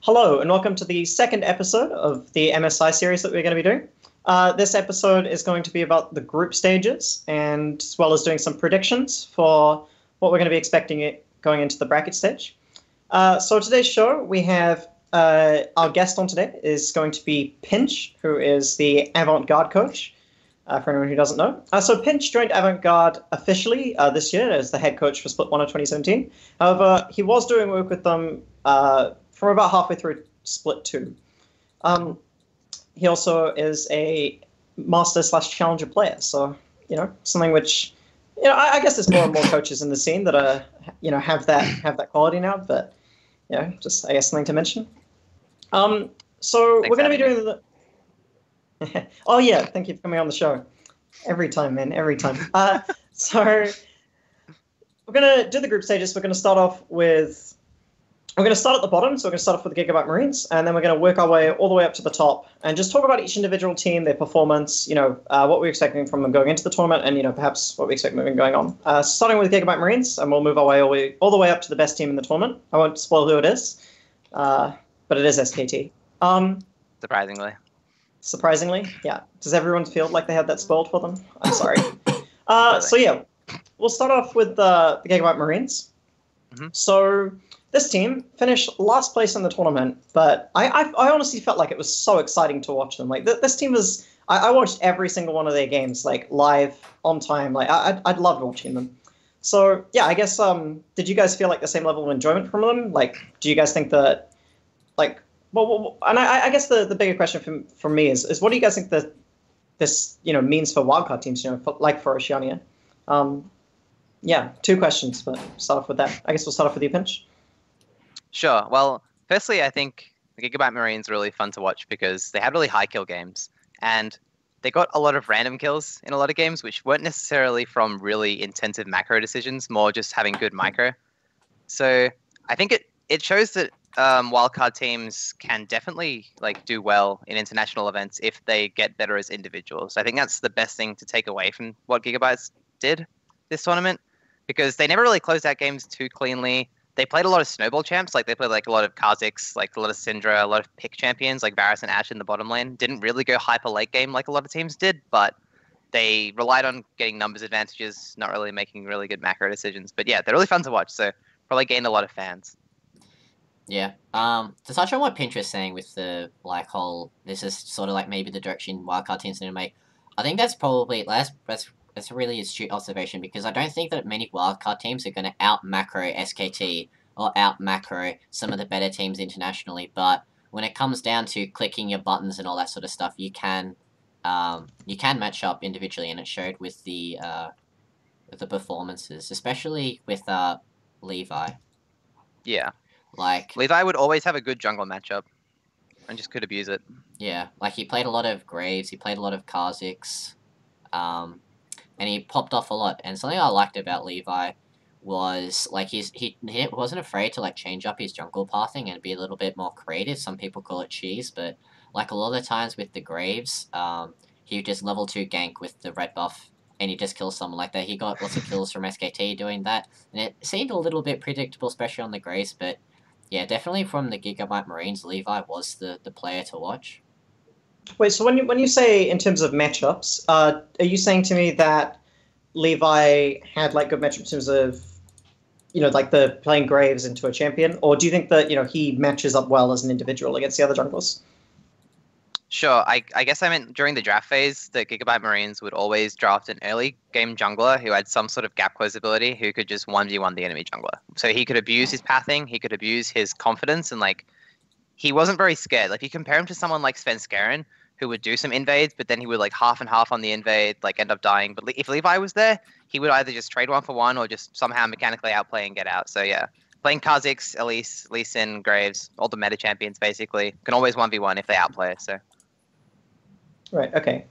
Hello, and welcome to the second episode of the MSI series that we're going to be doing. This episode is going to be about the group stages, and as well as doing some predictions for what we're going to be expecting going into the bracket stage. So today's show, we have our guest on today is going to be Pinch, who is the Avant-Garde coach, for anyone who doesn't know. So Pinch joined Avant-Garde officially this year as the head coach for Split 1 of 2017. However, he was doing work with them from about halfway through Split 2. He also is a master/challenger player, so something which I guess there's more and more coaches in the scene that are have that quality now, but just I guess something to mention. So Thanks we're going to be for doing the. Oh yeah, thank you for coming on the show. Every time, man, every time. So we're going to do the group stages. We're going to start off with. We're going to start at the bottom, so we're going to start off with the Gigabyte Marines, and then we're going to work our way all the way up to the top, and just talk about each individual team, their performance, what we're expecting from them going into the tournament, and perhaps what we expect moving going on. Starting with Gigabyte Marines, and we'll move our way all the way up to the best team in the tournament. I won't spoil who it is, but it is SKT. Surprisingly. Surprisingly, yeah. Does everyone feel like they had that spoiled for them? I'm sorry. So yeah, we'll start off with the Gigabyte Marines. Mm-hmm. So this team finished last place in the tournament, but I honestly felt like it was so exciting to watch them. Like this team was, I watched every single one of their games like live on time. Like I'd loved watching them. So yeah, I guess did you guys feel like the same level of enjoyment from them? Like, do you guys think that like and I guess the bigger question for me is what do you guys think that this means for wildcard teams? Like for Oceania. Yeah, two questions, but start off with that. I guess we'll start off with you, Pinch. Sure. Well, firstly, I think the Gigabyte Marines are really fun to watch because they had really high kill games, and they got a lot of random kills in a lot of games, which weren't necessarily from really intensive macro decisions, more just having good micro. So I think it shows that wildcard teams can definitely do well in international events if they get better as individuals. I think that's the best thing to take away from what Gigabytes did this tournament, because they never really closed out games too cleanly. They played a lot of snowball champs, they played a lot of Kha'Zix, a lot of Syndra, a lot of pick champions like Varus and Ashe in the bottom lane. Didn't really go hyper late game like a lot of teams did, but they relied on getting numbers advantages, not really making really good macro decisions. But yeah, they're really fun to watch, so probably gained a lot of fans. Yeah. To touch on what Pinch was saying with the whole, this is sort of maybe the direction wildcard teams need to make. I think that's probably that's a really astute observation, because I don't think that many wildcard teams are going to out macro SKT or out macro some of the better teams internationally. But when it comes down to clicking your buttons and all that sort of stuff, you can match up individually, and it showed with the performances, especially with Levi. Yeah. Levi would always have a good jungle matchup and just could abuse it. Yeah, he played a lot of Graves, he played a lot of Kha'Zix, and he popped off a lot. And something I liked about Levi was he wasn't afraid to change up his jungle pathing and be a little bit more creative. Some people call it cheese, but a lot of the times with the Graves, he would just level 2 gank with the red buff, and he just kills someone like that. He got lots of kills from SKT doing that, and it seemed a little bit predictable, especially on the Graves, but yeah, definitely from the Gigabyte Marines, Levi was the player to watch. Wait, so when you say in terms of matchups, are you saying to me that Levi had good matchups in terms of, the playing Graves into a champion, or do you think that he matches up well as an individual against the other junglers? Sure. I guess I meant during the draft phase, the Gigabyte Marines would always draft an early game jungler who had some sort of gap close ability who could just 1v1 the enemy jungler. So he could abuse his pathing, he could abuse his confidence, and he wasn't very scared. If you compare him to someone like Svenskeren, who would do some invades, but then he would half and half on the invade, end up dying. But if Levi was there, he would either just trade 1 for 1 or just somehow mechanically outplay and get out. So yeah, playing Kha'Zix, Elise, Lee Sin, Graves, all the meta champions basically, can always 1v1 if they outplay. So. Right. Okay.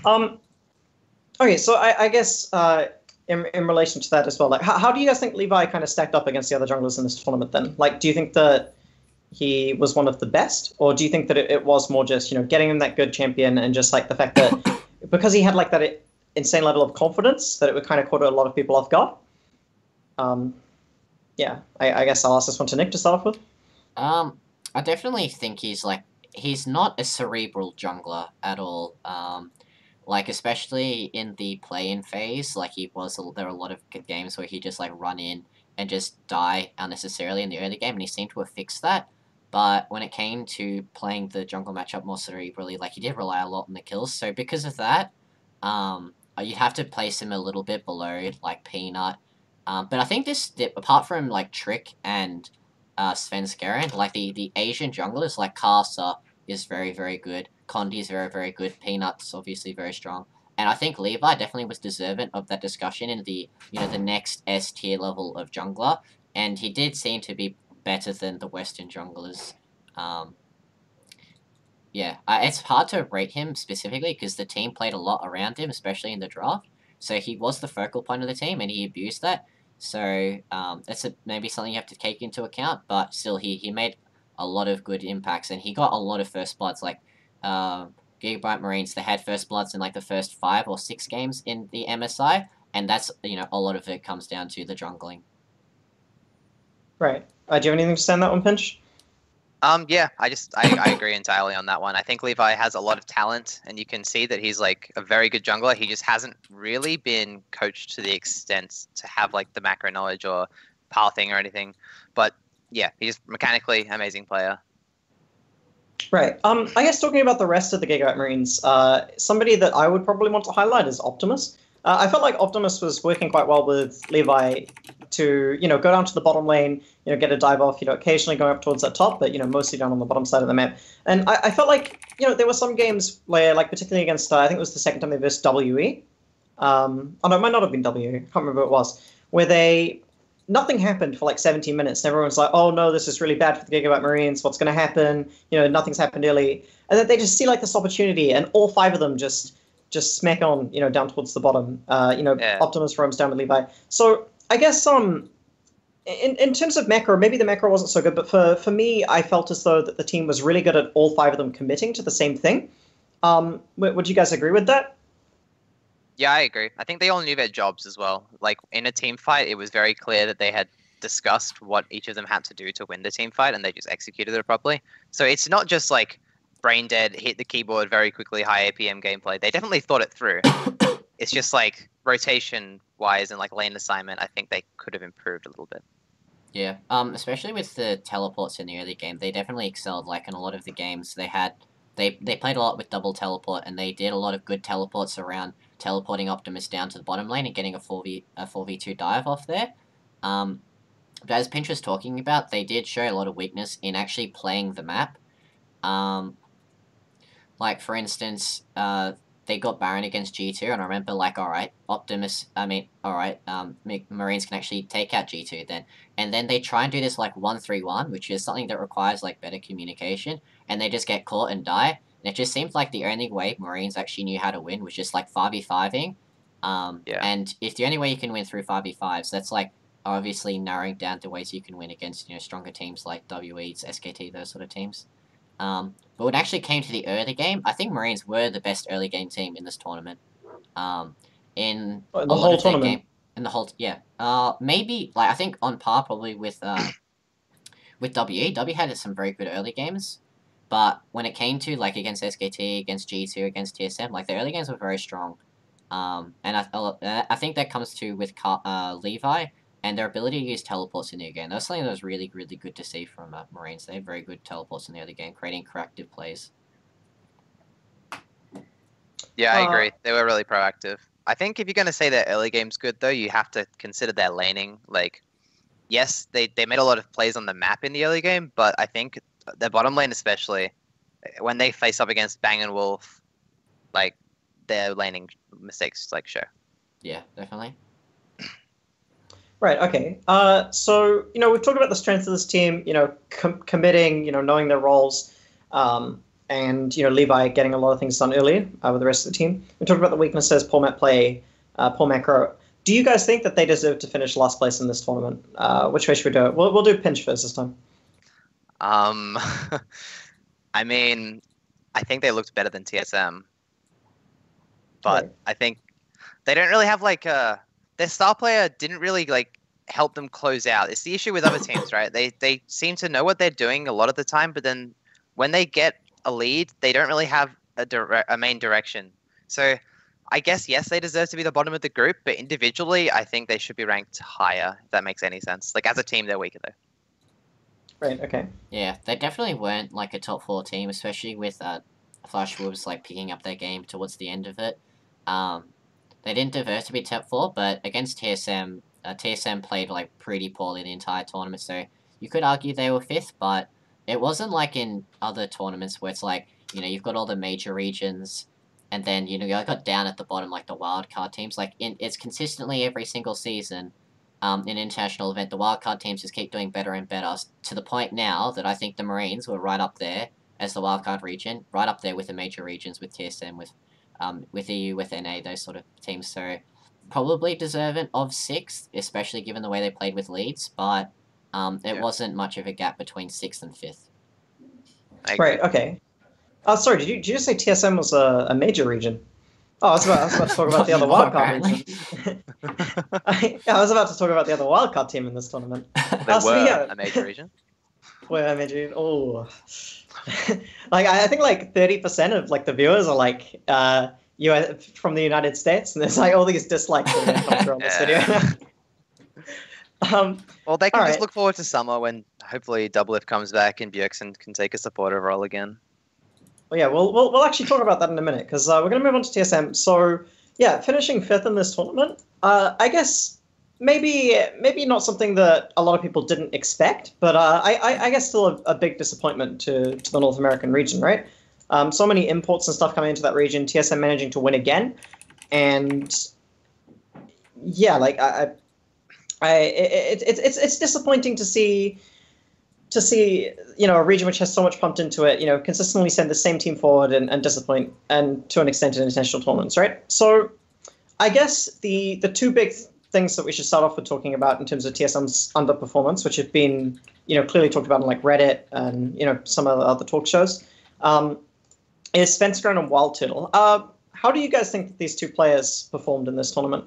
Okay. So I guess in relation to that as well, how do you guys think Levi kind of stacked up against the other junglers in this tournament? Then, do you think that he was one of the best, or do you think that it was more just getting him that good champion and just the fact that because he had that insane level of confidence that it would kind of caught a lot of people off guard? Yeah. I guess I'll ask this one to Nick to start off with. I definitely think he's not a cerebral jungler at all. Like especially in the play-in phase, like there were a lot of games where he just like run in and just die unnecessarily in the early game, and he seemed to have fixed that. But when it came to playing the jungle matchup more cerebrally, like he did rely a lot on the kills. So because of that, you have to place him a little bit below like Peanut. But I think apart from like Trick and Svenskeren, like the Asian junglers like Karsa is very, very good. Condi is very, very good. Peanut's obviously very strong. And I think Levi definitely was deserving of that discussion in the the next S tier level of jungler. And he did seem to be better than the Western junglers. Yeah, it's hard to rate him specifically because the team played a lot around him, especially in the draft. So he was the focal point of the team, and he abused that. So that's maybe something you have to take into account. But still, he made a lot of good impacts, and he got a lot of first bloods. Like Gigabyte Marines, they had first bloods in like the first 5 or 6 games in the MSI, and that's a lot of it comes down to the jungling. Right. Do you have anything to say on that one, Pinch? Yeah, I agree entirely on that one. I think Levi has a lot of talent, and you can see that he's like a very good jungler. He just hasn't really been coached to the extent to have like the macro knowledge or pathing or anything. But yeah, he's mechanically amazing player. Right. I guess talking about the rest of the Gigabyte Marines, somebody that I would probably want to highlight is Optimus. I felt like Optimus was working quite well with Levi to, go down to the bottom lane, get a dive off, occasionally going up towards that top, but, mostly down on the bottom side of the map. And I felt like, there were some games where, like, particularly against, I think it was the second time they versed WE. Oh, no, it might not have been WE. I can't remember what it was. Where nothing happened for like 17 minutes. And everyone's like, oh, no, this is really bad for the Gigabyte Marines. What's going to happen? Nothing's happened early. And then they just see, like, this opportunity, and all 5 of them just smack on, down towards the bottom. Yeah. Optimus roams down with Levi. So I guess in terms of macro, maybe the macro wasn't so good, but for me, I felt as though that the team was really good at all 5 of them committing to the same thing. Would you guys agree with that? Yeah, I agree. I think they all knew their jobs as well. Like in a team fight, it was very clear that they had discussed what each of them had to do to win the team fight, and they just executed it properly. So it's not just like brain dead, hit the keyboard very quickly, high APM gameplay. They definitely thought it through. It's just like rotation wise and like lane assignment, I think they could have improved a little bit. Yeah, especially with the teleports in the early game, they definitely excelled. Like in a lot of the games, they played a lot with double teleport, and they did a lot of good teleports around teleporting Optimus down to the bottom lane and getting a 4v2 dive off there. But as Pinch was talking about, they did show a lot of weakness in actually playing the map. Like, for instance, they got Baron against G2, and I remember, like, Marines can actually take out G2 then. And then they try and do this, like, 1-3-1, which is something that requires, like, better communication, and they just get caught and die. And it just seemed like the only way Marines actually knew how to win was just, like, 5v5ing. And if the only way you can win through 5v5s, that's, like, obviously narrowing down the ways you can win against, stronger teams like WEs, SKT, those sort of teams. But when it actually came to the early game, I think Marines were the best early game team in this tournament. In the whole tournament? Maybe, like, I think on par probably with WE. WE had some very good early games, but when it came to, like, against SKT, against G2, against TSM, like, the early games were very strong. And I think that comes to with Levi and their ability to use teleports in the game. That's something that was really, really good to see from Marines. They have very good teleports in the early game, creating corrective plays. Yeah, I agree. They were really proactive. I think if you're going to say their early game's good, though, you have to consider their laning. Like, yes, they made a lot of plays on the map in the early game, but I think their bottom lane especially, when they face up against Bang & Wolf, like, their laning mistakes, like, show. Yeah, definitely. Right, okay. So, we've talked about the strengths of this team, committing, knowing their roles, and, Levi getting a lot of things done early with the rest of the team. We talked about the weaknesses, poor map play, poor macro. Do you guys think that they deserve to finish last place in this tournament? Which way should we do it? We'll do Pinch first this time. I mean, I think they looked better than TSM. But right. I think they don't really have, like, their star player didn't really, like, help them close out. It's the issue with other teams, right? They seem to know what they're doing a lot of the time, but then when they get a lead, they don't really have a main direction. So I guess, yes, they deserve to be the bottom of the group, but individually, I think they should be ranked higher, if that makes any sense. Like, as a team, they're weaker, though. Right, okay. Yeah, they definitely weren't like a top 4 team, especially with Flash Wolves like picking up their game towards the end of it. They didn't deserve to be top 4, but against TSM, TSM played like pretty poorly the entire tournament, so you could argue they were 5th, but it wasn't like in other tournaments where it's like, you know, you've got all the major regions, and then, you know, you got down at the bottom like the wildcard teams. Like, it's consistently every single season, in an international event, the wildcard teams just keep doing better and better, to the point now that I think the Marines were right up there as the wildcard region, right up there with the major regions, with TSM, with EU, with NA, those sort of teams. So probably deserving of 6th, especially given the way they played with Leeds, but it wasn't much of a gap between 6th and 5th. Right, okay. Oh, sorry, did you just say TSM was a major region? Oh, I was about to talk about the other wildcard region. I was about to talk about the other wildcard team in this tournament. They were a major region. Were a major region? Oh. Like, I think like 30% of like the viewers are like from the United States, and there's like all these dislikes that are going to come through on this video. Well, they can just look forward to summer when hopefully Doublelift comes back and Bjergsen can take a supportive role again. Well, yeah, we'll actually talk about that in a minute, because we're going to move on to TSM. So, yeah, finishing 5th in this tournament, I guess maybe not something that a lot of people didn't expect, but I guess still a big disappointment to the North American region, right? So many imports and stuff coming into that region, TSM managing to win again, and yeah, like it's disappointing to see, you know, a region which has so much pumped into it, you know, consistently send the same team forward and disappoint, and to an extent in international tournaments, right? So I guess the 2 big things that we should start off with talking about in terms of TSM's underperformance, which have been, you know, clearly talked about on like Reddit and, you know, some of the other talk shows, is Svenskeren and Wild Turtle. How do you guys think that these 2 players performed in this tournament?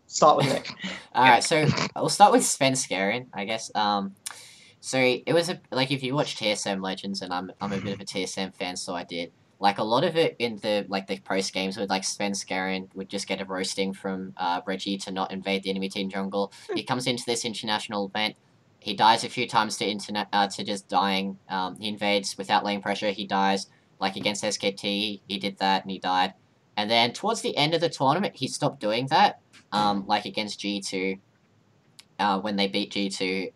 Start with Nick. Alright, so we'll start with Svenskeren, I guess. So it was like, if you watch TSM Legends, and I'm a bit of a TSM fan, so I did. Like, a lot of it in the post games with like Svenskeren would just get a roasting from Reggie to not invade the enemy team jungle. He comes into this international event, he dies a few times to just dying. He invades without lane pressure, he dies. Like against SKT, he did that and he died. And then towards the end of the tournament, he stopped doing that. Like against G2, when they beat G2,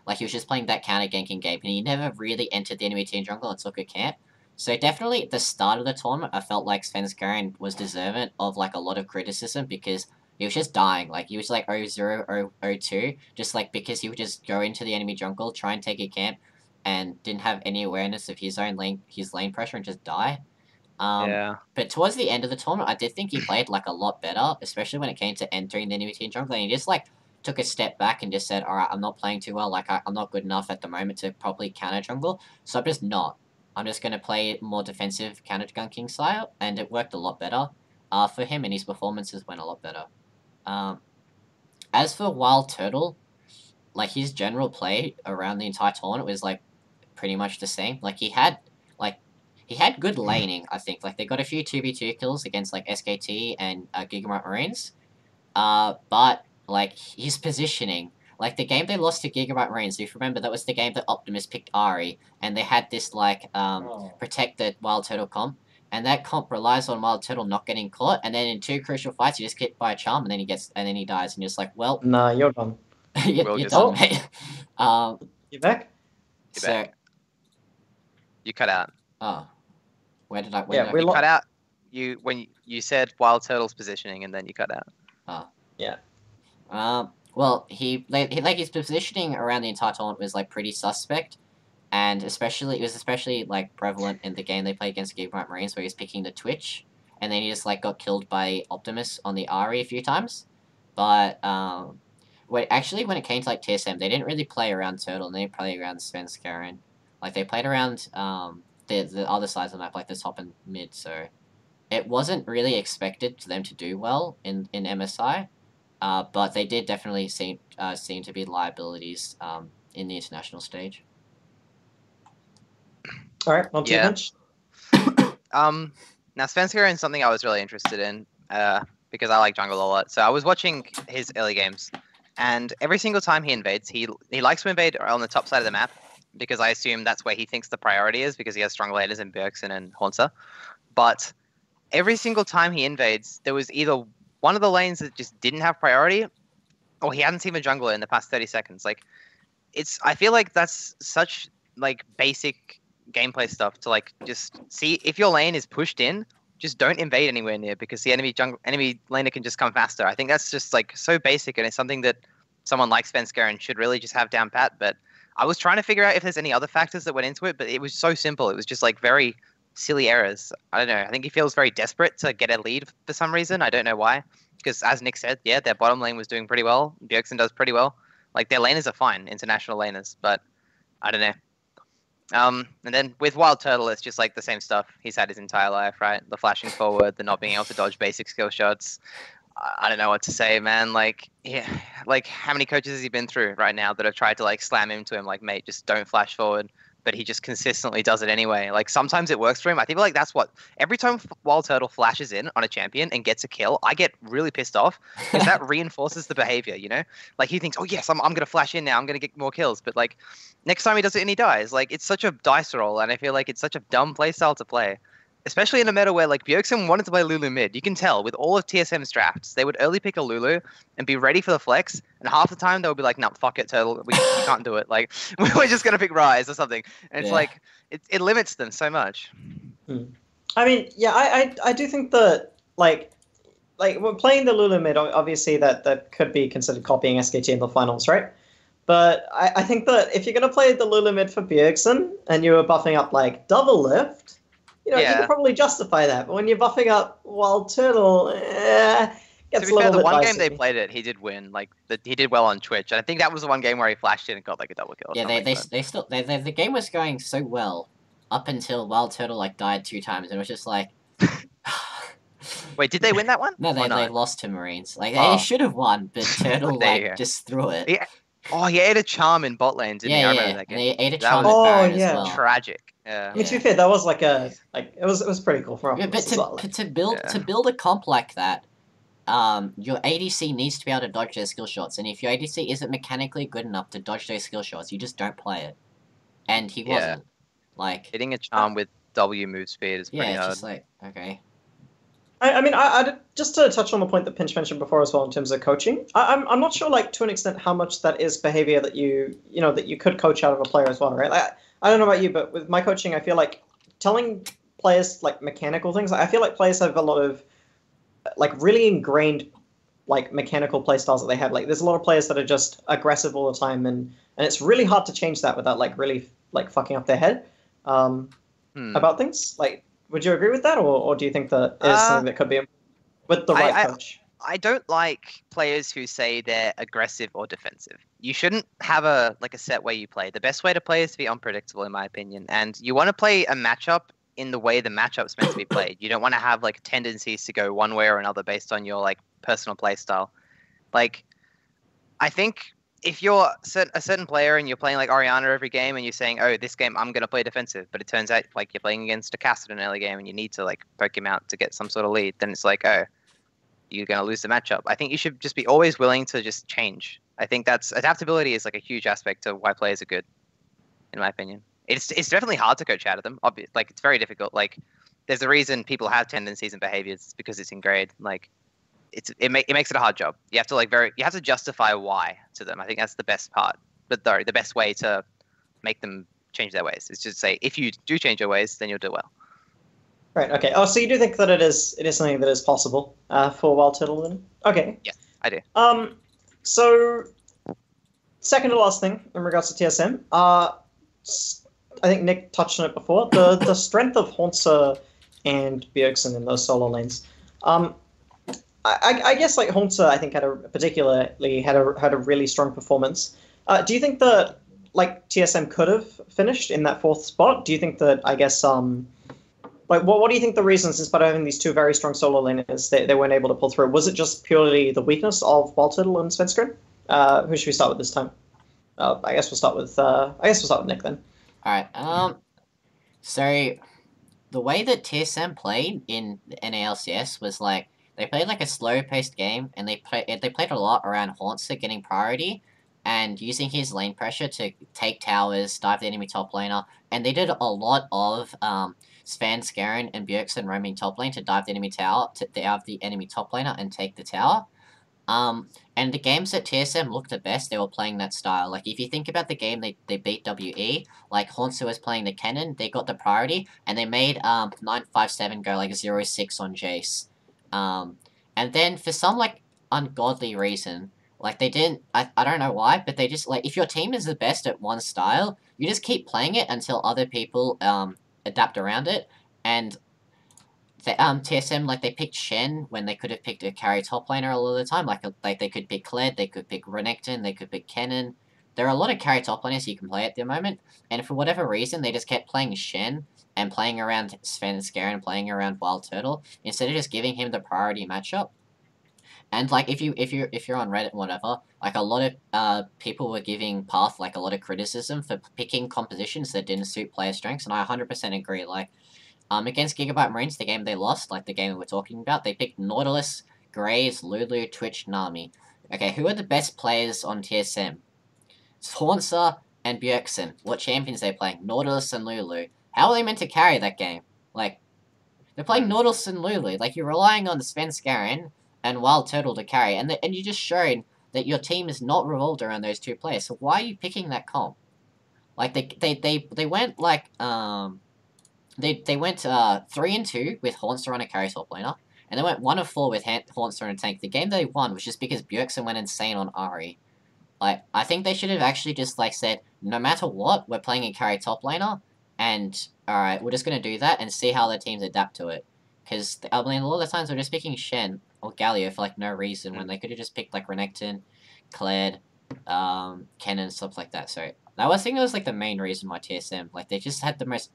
like he was just playing that counter ganking game, and he never really entered the enemy team jungle and took a camp. So definitely at the start of the tournament, I felt like Svenskeren was deserving of like a lot of criticism, because he was just dying. Like, he was like 0-0, 0-2, just like because he would just go into the enemy jungle, try and take a camp, and didn't have any awareness of his lane pressure, and just die. But towards the end of the tournament, I did think he played like a lot better, especially when it came to entering the enemy team jungle, and he just like took a step back and just said, alright, I'm not playing too well, like I'm not good enough at the moment to properly counter jungle, so I'm just not. I'm just going to play more defensive counter ganking style, and it worked a lot better for him, and his performances went a lot better. As for Wild Turtle, like, his general play around the entire tournament was like pretty much the same. Like, he had good laning, I think. Like, they got a few 2v2 kills against like SKT and Gigabyte Marines, but like his positioning. Like, the game they lost to Gigabyte Marines, if you remember, that was the game that Optimus picked Ari, and they had this, like, protect the Wild Turtle comp, and that comp relies on Wild Turtle not getting caught, and then in 2 crucial fights, he just gets by a charm, and then he dies, and you're just like, well... Nah, you're done. you're done, mate. You back? You're back. You cut out. Oh. Where did I... You cut out when you said Wild Turtle's positioning, and then you cut out. Oh. Yeah. Well, he his positioning around the entire tournament was like pretty suspect, and it was especially like prevalent in the game they played against Gigabyte Marines, where he was picking the Twitch, and then he just like got killed by Optimus on the Ari a few times. But when it came to like TSM, they didn't really play around Turtle, and they didn't play around Svenskeren. Like, they played around the other sides of the map, like the top and mid. So it wasn't really expected for them to do well in MSI, but they did definitely seem to be liabilities in the international stage. All right, on to you, Yeah. Finch. Now Svenska is something I was really interested in because I like jungle a lot. So I was watching his early games, and every single time he invades, he likes to invade on the top side of the map because I assume that's where he thinks the priority is because he has strong laders in Bjergsen and Haunter. But every single time he invades, there was either one of the lanes that just didn't have priority, or he hadn't seen a jungler in the past 30 seconds. Like, I feel like that's such like basic gameplay stuff to like just see if your lane is pushed in, just don't invade anywhere near because the enemy laner can just come faster. I think that's just like so basic, and it's something that someone like Svenska should really just have down pat. But I was trying to figure out if there's any other factors that went into it, but it was so simple. It was just like very silly errors. I don't know. I think he feels very desperate to get a lead for some reason. I don't know why. Because as Nick said, yeah, their bottom lane was doing pretty well. Bjergsen does pretty well. Like their laners are fine, international laners, but I don't know. And then with Wild Turtle, it's just like the same stuff he's had his entire life, right? The flashing forward, the not being able to dodge basic skill shots. I don't know what to say, man. Like, yeah, like how many coaches has he been through right now that have tried to like slam him to him, like, mate, just don't flash forward. But he just consistently does it anyway. Like sometimes it works for him. I think like that's what every time Wild Turtle flashes in on a champion and gets a kill, I get really pissed off because that reinforces the behavior. You know, like he thinks, oh yes, I'm gonna flash in now. I'm gonna get more kills. But like next time he does it and he dies. Like it's such a dice roll, and I feel like it's such a dumb play style to play. Especially in a meta where like Bjergsen wanted to play Lulu mid. You can tell with all of TSM's drafts, they would early pick a Lulu and be ready for the flex, and half the time they would be like, "No, fuck it, Turtle, you can't do it. Like we're just gonna pick Ryze or something." And it's like it limits them so much. I mean, yeah, I do think that like we're playing the Lulu mid. Obviously, that could be considered copying SKT in the finals, right? But I think that if you're gonna play the Lulu mid for Bjergsen and you were buffing up like double lift. You know, you can probably justify that, but when you're buffing up Wild Turtle, gets to be a little fair, the bit one dicey. game they played it, he did win. Like he did well on Twitch, and I think that was the one game where he flashed in and got like a double kill. Yeah, the game was going so well up until Wild Turtle like died 2 times, and it was just like. Wait, did they win that one? No, they lost to Marines. Like they should have won, but Turtle like just threw it. Yeah. Oh, he ate a charm in bot lane, didn't he? I remember that game. And he ate a charm at Baron as well. Tragic. Yeah. I mean, to be fair, that was like it was pretty cool for but to build a comp like that, your ADC needs to be able to dodge their skill shots, and if your ADC isn't mechanically good enough to dodge those skill shots, you just don't play it. And he wasn't. Like hitting a charm with W move speed is pretty hard. It's just like okay. I mean, I just to touch on the point that Pinch mentioned before as well in terms of coaching. I'm not sure, like to an extent, how much that is behavior that you could coach out of a player as well, right? Like, I don't know about you, but with my coaching, I feel like telling players like mechanical things. I feel like players have a lot of like really ingrained like mechanical play styles that they have. Like, there's a lot of players that are just aggressive all the time, and it's really hard to change that without like really like fucking up their head about things. Like, would you agree with that, or do you think that is something that could be with the right coach? I don't like players who say they're aggressive or defensive. You shouldn't have a set way you play. The best way to play is to be unpredictable, in my opinion. And you want to play a matchup in the way the matchup's meant to be played. You don't want to have like tendencies to go one way or another based on your like personal play style. Like, I think if you're a certain player and you're playing like Orianna every game and you're saying, oh, this game I'm going to play defensive, but it turns out like you're playing against a Cassidy in an early game and you need to like poke him out to get some sort of lead, then it's like, oh, you're going to lose the matchup. I think you should just be always willing to just change. I think adaptability is like a huge aspect of why players are good, in my opinion. It's definitely hard to coach out of them. Like, it's very difficult. Like, there's a reason people have tendencies and behaviors because it's ingrained. Like, it makes it a hard job. You have to you have to justify why to them. I think that's the best part. But though the best way to make them change their ways is just say, if you do change your ways, then you'll do well. Right. Okay. Oh, so you do think that it is something that is possible for Wild Turtle then? Okay. Yes, I do. So second to last thing in regards to TSM, I think Nick touched on it before. The strength of Haunter and Bjergsen in those solo lanes. I guess like Haunter, I think had a really strong performance. Do you think that like TSM could have finished in that 4th spot? Do you think that Like, what do you think the reasons, despite having these two very strong solo laners, they weren't able to pull through? Was it just purely the weakness of Wild Turtle and Svenskeren? Who should we start with this time? I guess we'll start with Nick then. All right. So the way that TSM played in NALCS was like they played like a slow-paced game, and they played a lot around Haunter getting priority and using his lane pressure to take towers, dive the enemy top laner, and they did a lot of Svenskeren and Bjergsen roaming top lane to dive the enemy tower, to dive the enemy top laner and take the tower. And the games that TSM looked the best, they were playing that style. Like, if you think about the game they beat WE, like, Haunter was playing the cannon, they got the priority, and they made 957 go, like, 0-6 on Jace. And then, for some, like, ungodly reason, like, they didn't, I don't know why, but they just, like, if your team is the best at one style, you just keep playing it until other people, adapt around it, and TSM, like, they picked Shen when they could have picked a carry top laner a lot of the time. Like they could pick Kled, they could pick Renekton, they could pick Kennen. There are a lot of carry top laners you can play at the moment, and for whatever reason, they just kept playing Shen and playing around Svenskeren and playing around Wild Turtle instead of just giving him the priority matchup. And like if you're on Reddit and whatever, like a lot of people were giving Path like a lot of criticism for picking compositions that didn't suit player strengths, and I 100% agree. Like, against Gigabyte Marines, the game they lost, like the game we were talking about, they picked Nautilus, Graves, Lulu, Twitch, Nami. Okay, who are the best players on TSM? It's Haunter and Bjergsen. What champions are they playing? Nautilus and Lulu. How are they meant to carry that game? Like, they're playing Nautilus and Lulu. Like, you're relying on the Svenskeren and Wild Turtle to carry, and you just showed that your team is not revolved around those two players. So why are you picking that comp? Like, they went like They went 3-2 with Haunter on a carry top laner, and they went 1-4 with Haunter on a tank. The game they won was just because Bjergsen went insane on Ahri. Like, I think they should have actually just, like, said, no matter what, we're playing a carry top laner, and, alright, we're just gonna do that and see how their teams adapt to it. Because, I mean, a lot of the times we're just picking Shen or Galio for, like, no reason, when they could have just picked, like, Renekton, Kled, Kennen, stuff like that. So, I think that was, like, the main reason why TSM, like, they just had the most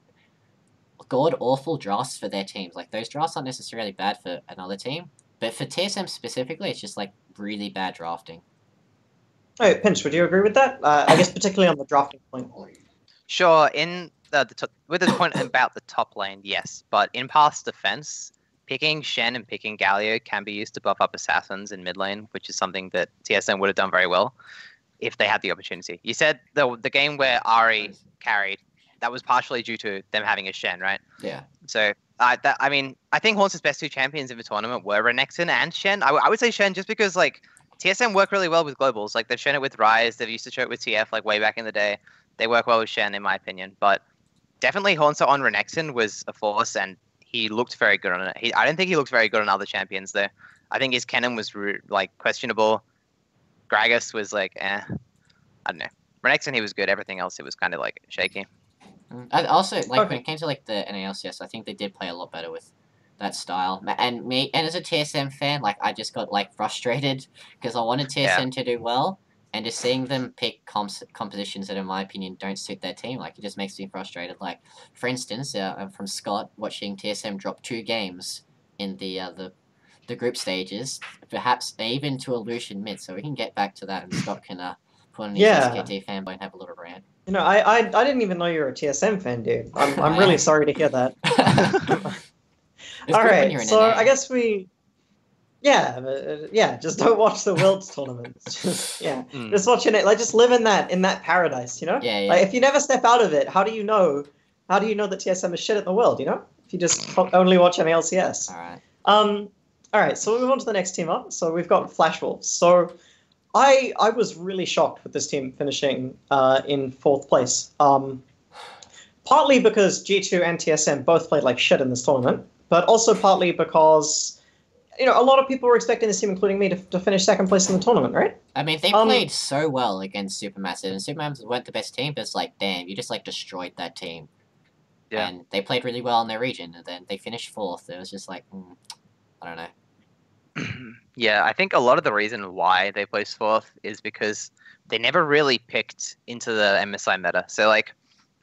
god-awful drafts for their teams. Like, those drafts aren't necessarily bad for another team, but for TSM specifically, it's just, like, really bad drafting. Oh, Pinch, would you agree with that? I guess particularly on the drafting point. Sure, in with the point about the top lane, yes, but in Path's defense, picking Shen and picking Galio can be used to buff up assassins in mid lane, which is something that TSM would have done very well if they had the opportunity. You said the game where Ahri carried, that was partially due to them having a Shen, right? Yeah. So, I mean, I think Haunter's best two champions in the tournament were Renekton and Shen. I would say Shen just because, like, TSM work really well with globals. Like, they've shown it with Rise, they've used to show it with TF, like, way back in the day. They work well with Shen, in my opinion. But definitely Haunter on Renekton was a force, and he looked very good on it. I don't think he looked very good on other champions, though. I think his Kennen was, like, questionable. Gragas was, like, I don't know. Renekton, he was good. Everything else, it was kind of, like, shaky. I also, like, when it came to, like, the NALCS, I think they did play a lot better with that style. And as a TSM fan, like, I just got, like, frustrated because I wanted TSM to do well, and just seeing them pick compositions that, in my opinion, don't suit their team, like, it just makes me frustrated. Like, for instance, I'm from Scott, watching TSM drop 2 games in the group stages, perhaps even to a Lucian mid, so we can get back to that, and Scott can put on his SKT fanboy and have a little rant. You know, I didn't even know you were a TSM fan, dude. I'm really sorry to hear that. All right, so I guess just don't watch the Worlds tournaments. Just watching it, like, just live in that paradise, you know? Yeah. Like, if you never step out of it, how do you know that TSM is shit at the world, you know? If you just only watch NALCS. All right, so we'll move on to the next team up. So we've got Flash Wolves. So I was really shocked with this team finishing in 4th place. Partly because G2 and TSM both played like shit in this tournament, but also partly because, you know, a lot of people were expecting this team, including me, to finish 2nd place in the tournament, right? I mean, they played so well against Supermassive, and Supermassive weren't the best team, but it's like, damn, you just, like, destroyed that team. Yeah. And they played really well in their region, and then they finished 4th. It was just like, I don't know. Yeah, I think a lot of the reason why they placed 4th is because they never really picked into the MSI meta. So, like,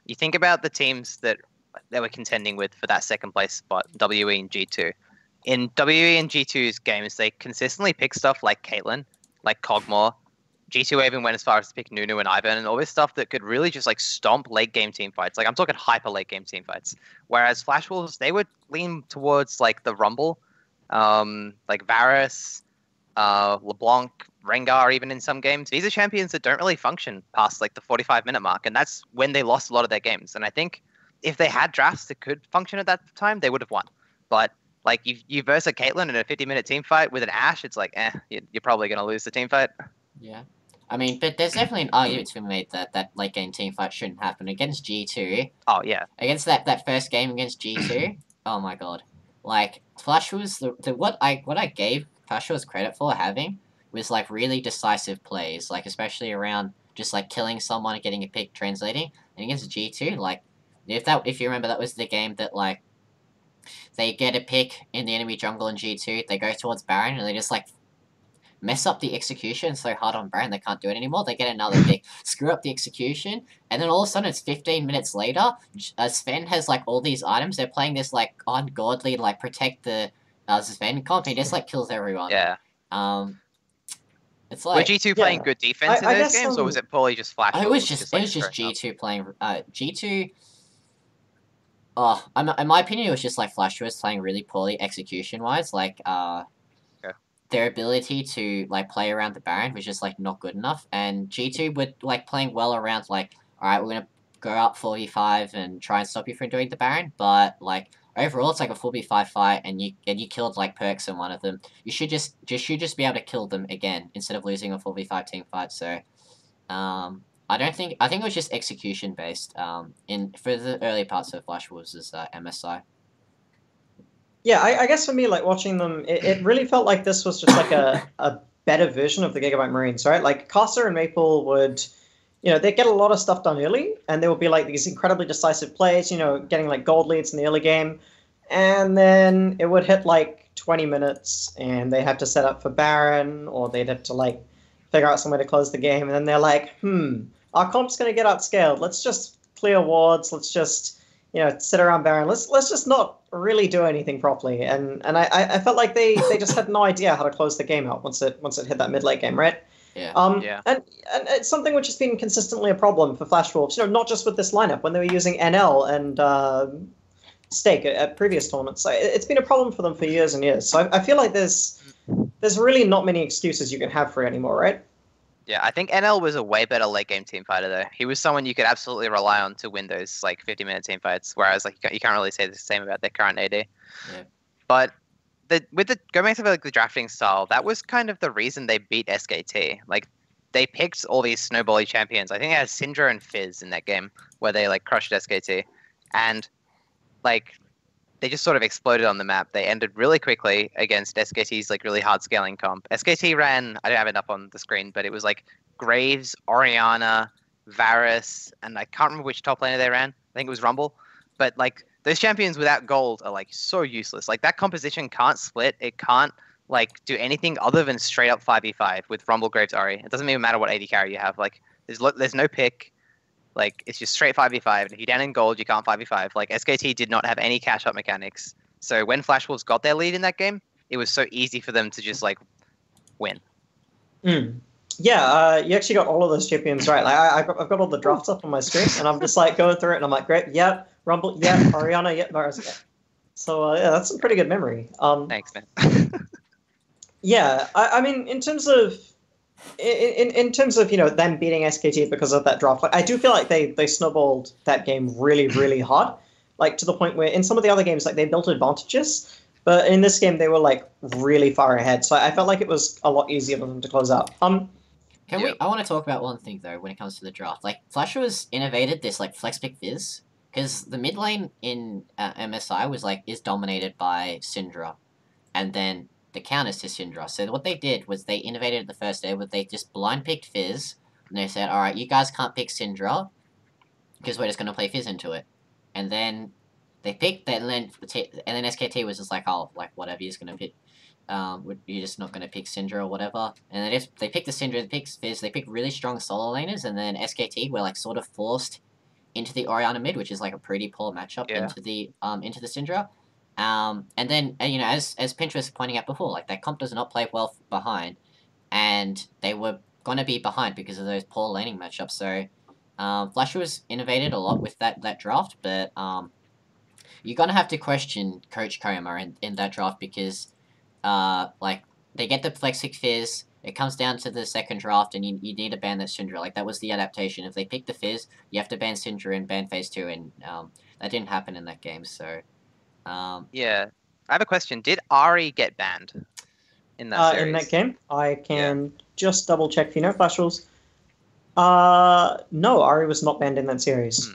you think about the teams that they were contending with for that second place spot, WE and G2. In WE and G2's games, they consistently pick stuff like Caitlyn, like Cogmore. G2 even went as far as to pick Nunu and Ivern and all this stuff that could really just like stomp late game team fights. Like I'm talking hyper late game team fights. Whereas Flash Wolves, they would lean towards like the Rumble, like Varus, LeBlanc, Rengar, even in some games. These are champions that don't really function past like the 45-minute mark, and that's when they lost a lot of their games. And I think if they had drafts that could function at that time, they would have won. But like you verse a Caitlyn in a 50-minute team fight with an Ashe, it's like, you're probably going to lose the team fight. Yeah. I mean, but there's definitely an argument to be made that late game team fight shouldn't happen against G2. Oh, yeah. Against that first game against G2, oh my god. Like, Flash was what I gave Flash was credit for having was like really decisive plays, like especially around just like killing someone and getting a pick translating. And against G2, like if you remember, that was the game that like they get a pick in the enemy jungle in G2, they go towards Baron and they just like mess up the execution so hard on Baron they can't do it anymore. They get another pick, screw up the execution, and then all of a sudden it's 15 minutes later, Sven has like all these items, they're playing this like ungodly like protect the Sven comp, he just like kills everyone. Yeah. It's like were G2 playing good defense in those games, or was it poorly just Flash? It was just G2 playing G2. In my opinion, it was just like Flash was playing really poorly execution wise. Like their ability to like play around the Baron was just like not good enough, and G2 were like playing well around like, all right, we're gonna go up 4v5 and try and stop you from doing the Baron, but like overall it's like a 4v5 fight, and you killed like Perks in one of them. You should just be able to kill them again instead of losing a 4v5 team fight. So I think it was just execution based for the early parts of Flash Wolves' MSI. Yeah, I guess for me, like watching them, it really felt like this was just like a better version of the Gigabyte Marines, right? Like Casa and Maple would, they'd get a lot of stuff done early, and there would be like these incredibly decisive plays, getting like gold leads in the early game, and then it would hit like 20 minutes, and they had to set up for Baron, or they'd have to like figure out some way to close the game, and then they're like, our comp's going to get outscaled. Let's just clear wards. Let's just, sit around Baron. Let's just not really do anything properly. And I felt like they just had no idea how to close the game out once it hit that mid-late game, right? Yeah. And it's something which has been consistently a problem for Flash Wolves, not just with this lineup, when they were using NL and Stake at previous tournaments. It's been a problem for them for years and years. So I feel like there's really not many excuses you can have for it anymore, right? Yeah, I think NL was a way better late game team fighter though. He was someone you could absolutely rely on to win those like 50-minute team fights, whereas like you can't really say the same about their current AD. Yeah. But going back to like the drafting style, that was kind of the reason they beat SKT. Like they picked all these snowbally champions. I think they had Syndra and Fizz in that game where they like crushed SKT, and like they just sort of exploded on the map. They ended really quickly against SKT's like really hard scaling comp. SKT ran, I don't have it up on the screen, but it was like Graves, Orianna, Varus, and I can't remember which top laner they ran. I think it was Rumble. But like those champions without gold are like so useless. Like that composition can't split. It can't like do anything other than straight up 5v5 with Rumble, Graves, Ori. It doesn't even matter what AD carry you have. Like there's no pick. Like, it's just straight 5v5, and if you're down in gold, you can't 5v5. Like, SKT did not have any cash-up mechanics. So when Flash Wolves got their lead in that game, it was so easy for them to just, like, win. Yeah, you actually got all of those champions right. Like, I've got all the drafts up on my screen, and I'm just, like, going through it, and I'm like, great, yeah, Rumble, yeah, Orianna, yeah, Varus, yeah. So, yeah, that's some pretty good memory. Thanks, man. Yeah, I mean, in terms of... In terms of them beating SKT because of that draft, like I do feel like they snowballed that game really, really hard, like to the point where in some of the other games like they built advantages, but in this game they were like really far ahead. So I felt like it was a lot easier for them to close out. I want to talk about one thing though when it comes to the draft. Like Flash was innovated this like flex pick Fizz because the mid lane in MSI is dominated by Syndra, and then the counters to Syndra. So what they did was they innovated the first day, where they just blind picked Fizz, and they said, alright, you guys can't pick Syndra, because we're just going to play Fizz into it. And then they picked that, and then SKT was just like, oh, like, whatever, you're just going to pick, you're just not going to pick Syndra or whatever. And they picked the Syndra, they picked Fizz, they picked really strong solo laners, and then SKT were like sort of forced into the Orianna mid, which is like a pretty poor matchup into the Syndra. And then as Pinch was pointing out before, like that comp does not play well behind, and they were gonna be behind because of those poor laning matchups. So Flash was innovated a lot with that draft, but you're gonna have to question Coach Koyama in that draft because like they get the Flexic Fizz. It comes down to the second draft, and you need to ban that Syndra. Like, that was the adaptation. If they pick the Fizz, you have to ban Syndra and ban Phase 2, and that didn't happen in that game, so... Yeah. I have a question. Did Ari get banned in that series? In that game? I can just double-check for you. No flash rules. No, Ari was not banned in that series.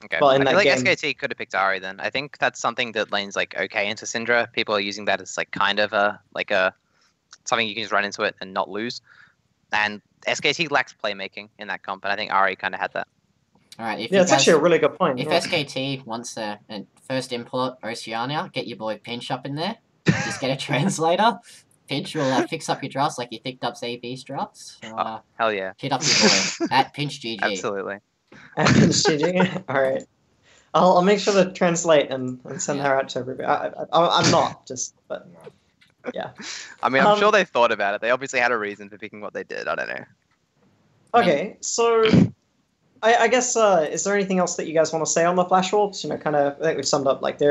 Okay. Well, I feel like game... SKT could have picked Ari then. I think that's something that lanes like okay into Syndra. People are using that as like kind of a something you can just run into it and not lose. And SKT lacks playmaking in that comp, and I think Ari kind of had that. All right, it's actually a really good point. If SKT wants a first import Oceania, get your boy Pinch up in there. Just get a translator. Pinch will fix up your drafts like you fixed up AV's drafts. So, hell yeah. Hit up your boy at Pinch GG. Absolutely. At Pinch GG? All right. I'll make sure to translate and send her out to everybody. I'm not, but... Yeah. I mean, I'm sure they thought about it. They obviously had a reason for picking what they did. I don't know. Okay, so I guess is there anything else that you guys want to say on the Flash Wolves? I think we've summed up like the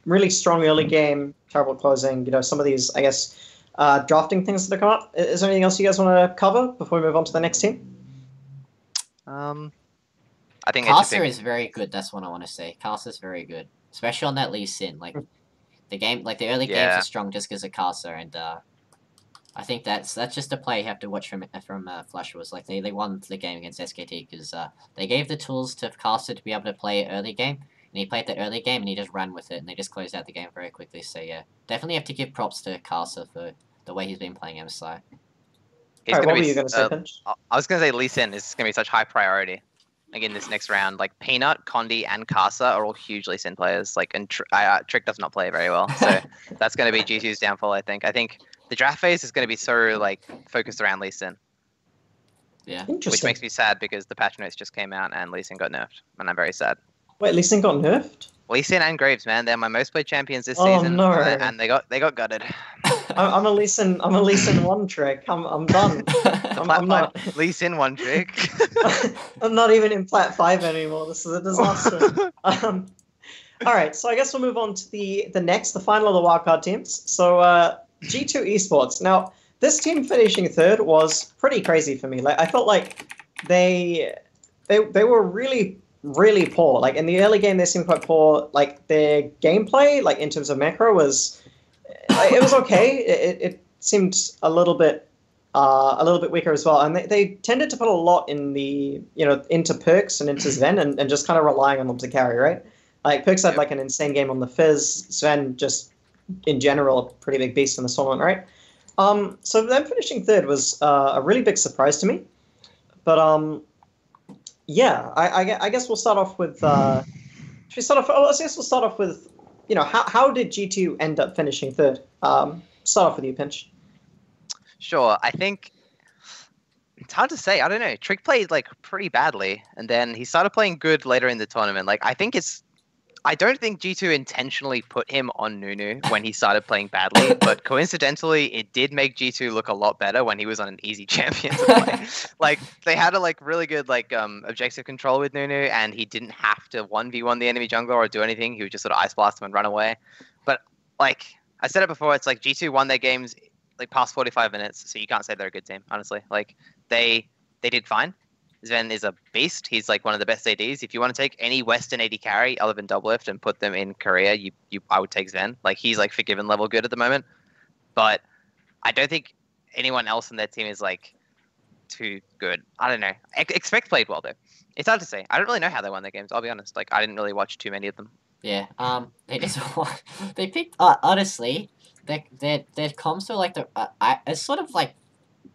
really strong early game, terrible closing. Some of these, I guess, drafting things that have come up. Is there anything else you guys want to cover before we move on to the next team? I think Carcer is very good. That's what I want to say. Carcer's very good, especially on that Lee Sin. Like. The early games are strong just because of Carcer, and I think that's just a play you have to watch from Flash Wars. Like they won the game against SKT because they gave the tools to Carcer to be able to play early game, and he played the early game and he just ran with it, and they just closed out the game very quickly. So yeah, definitely have to give props to Carcer for the way he's been playing MSI. What were you going to say, Pinch? I was going to say Lee Sin is going to be such high priority. Like in this next round, like Peanut, Condi, and Casa are all huge Lee Sin players. Like, and Trick does not play very well, so that's going to be G2's downfall. I think the draft phase is going to be so like focused around Lee Sin. Yeah, which makes me sad because the patch notes just came out and Lee Sin got nerfed, and I'm very sad. Wait, Lee Sin got nerfed? Lee Sin and Graves, man, they're my most played champions this season, no. and they got gutted. I'm a Lee Sin one trick. I'm done. I'm not. Lee Sin one trick. I'm not even in Plat 5 anymore. This is a disaster. All right, so I guess we'll move on to the final of the wildcard teams. So G2 Esports. Now, this team finishing third was pretty crazy for me. Like I felt like they were really poor. Like in the early game, they seemed quite poor. Like their gameplay, like in terms of macro, was it was okay. It seemed a little bit weaker as well. And they tended to put a lot in the into Perks and into Sven and just kind of relying on them to carry, right? Like Perks had like an insane game on the Fizz. Sven just in general a pretty big beast in the tournament, right? So them finishing third was a really big surprise to me. But yeah, I guess we'll start off with. Should we start off? I guess we'll start off with, how did G2 end up finishing third? Start off with you, Pinch. Sure, I think it's hard to say. I don't know. Trick played like pretty badly, and then he started playing good later in the tournament. Like I don't think G2 intentionally put him on Nunu when he started playing badly, but coincidentally, it did make G2 look a lot better when he was on an easy champion to play. Like they had a really good objective control with Nunu, and he didn't have to 1v1 the enemy jungler or do anything. He would just sort of ice blast him and run away. But like I said it before, it's like G2 won their games like past 45 minutes, so you can't say they're a good team, honestly. Like they did fine. Sven is a beast. He's like one of the best ADs. If you want to take any Western AD carry other than Doublelift and put them in Korea, I would take Sven. Like he's like Forgiven level good at the moment. But I don't think anyone else in their team is like too good. I don't know. Expect played well though. It's hard to say. I don't really know how they won their games. I'll be honest. Like I didn't really watch too many of them. Yeah. They just they picked. Honestly, their comms were like it's sort of like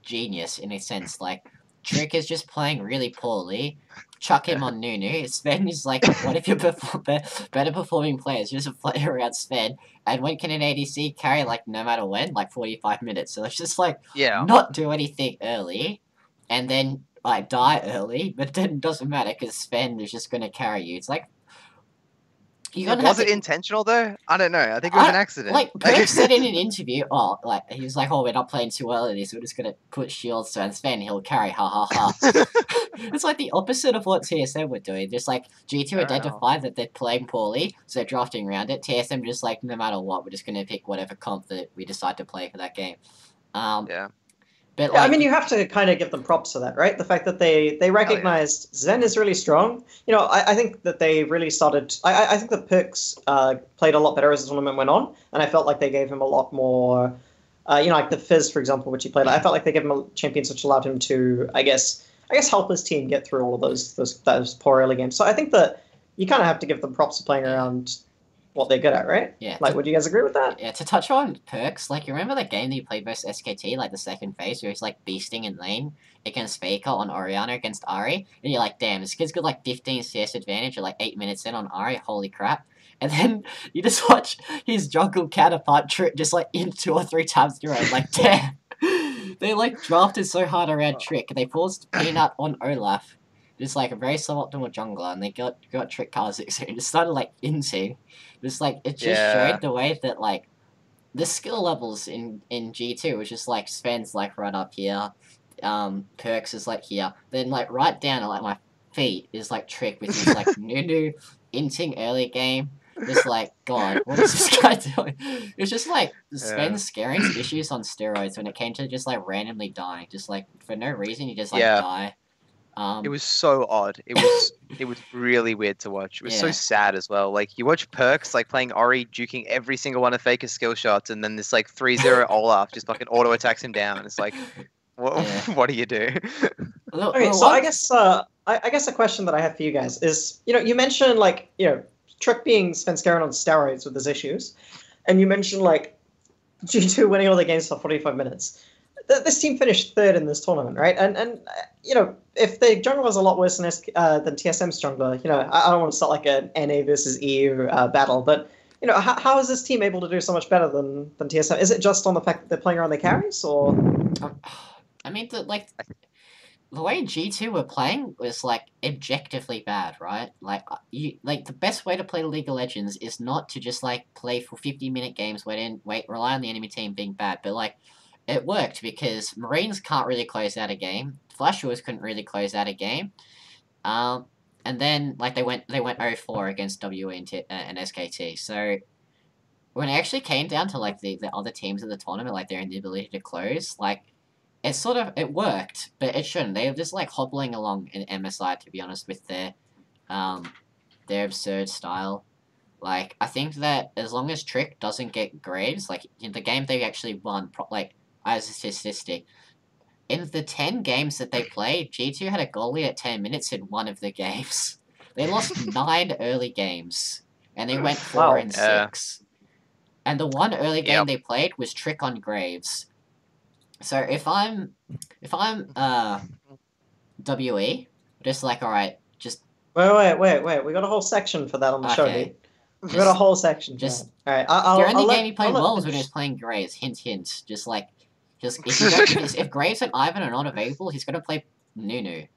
genius in a sense. Like. Trick is just playing really poorly. Chuck him on Nunu. Sven is like, what if you're better performing players? You just play around Sven. And when can an ADC carry, like, no matter when? Like, 45 minutes. So let's just, like, not do anything early. And then like die early, but then it doesn't matter because Sven is just gonna carry you. It's like Was it intentional though? I don't know. I think it was an accident. Like Perk said in an interview, he was like, "Oh, we're not playing too early, so we're just gonna put shields to Sven. He'll carry, ha ha ha." It's like the opposite of what TSM were doing. Just like G2 identified that they're playing poorly, so they're drafting around it. TSM just like, no matter what, we're just gonna pick whatever comp that we decide to play for that game. Yeah. But yeah, I mean, you have to kind of give them props for that, right? The fact that they recognized Zen is really strong. You know, I think that they really started. I think that Perks played a lot better as the tournament went on, and I felt like they gave him a lot more. You know, like the Fizz, for example, which he played. I felt like they gave him champions which allowed him to, I guess, help his team get through all of those poor early games. So I think that you kind of have to give them props for playing around what they're good at, right? Yeah. Like, would you guys agree with that? Yeah, to touch on Perks, like, you remember that game that you played versus SKT, like, the second phase, where he's, like, beasting in lane against Faker on Orianna against Ari? And you're like, damn, this kid's got, like, 15 CS advantage at, like, 8 minutes in on Ari, holy crap. And then you just watch his jungle counterpart trip just, like, in 2 or 3 times in a row. Like, damn. They, like, drafted so hard around Trick. They forced Peanut on Olaf. Just, like, a very suboptimal jungler, and they got Trick Kha'Zix, so it just started, like, inting. Just, like, it just showed the way that, like, the skill levels in G2 was just, like, Sven's, like, right up here, Perks is, like, here, then, like, right down at, like, my feet is, like, Trick with his, like, Nunu inting early game. Just, like, God, what is this guy doing? It's just, like, Sven's scaring issues on steroids when it came to just, like, randomly dying. Just, like, for no reason, you just, like, die. It was so odd. It was really weird to watch. It was so sad as well. Like, you watch Perks like playing Ori, duking every single one of Faker's skill shots, and then this like 3-0 Olaf just fucking auto attacks him down. It's like, what do you do? Okay, so I guess a question that I have for you guys is, you know, you mentioned like, you know, Trick being Svenskeren on steroids with his issues, and you mentioned like G2 winning all the games for 45 minutes. This team finished third in this tournament, right? And you know, if the jungler was a lot worse than TSM's jungler, you know, I don't want to start like an NA versus EU battle, but you know, how is this team able to do so much better than TSM? Is it just on the fact that they're playing around their carries, or? I mean, the way G2 were playing was like objectively bad, right? Like the best way to play League of Legends is not to just like play for 50-minute games, rely on the enemy team being bad, but like. It worked because Marines can't really close out a game. Flashers couldn't really close out a game. And then like they went 0-4 against WE and SKT. So when it actually came down to like the other teams of the tournament, like their inability to close, like it worked, but it shouldn't. They were just like hobbling along in MSI, to be honest, with their absurd style. Like, I think that as long as Trick doesn't get Graves, like in the game they actually won, as a statistic, in the 10 games that they played, G2 had a goalie at 10 minutes in one of the games. They lost 9 early games, and they went 4-6. And the one early game they played was Trick on Graves. So if I'm WE, just like, alright, just... Wait. We got a whole section for that on the show, dude. We got a whole section. Just... Alright, the only game he played well was when he was playing Graves. Hint, hint. Just like... if Graves and Ivan are not available, he's going to play Nunu.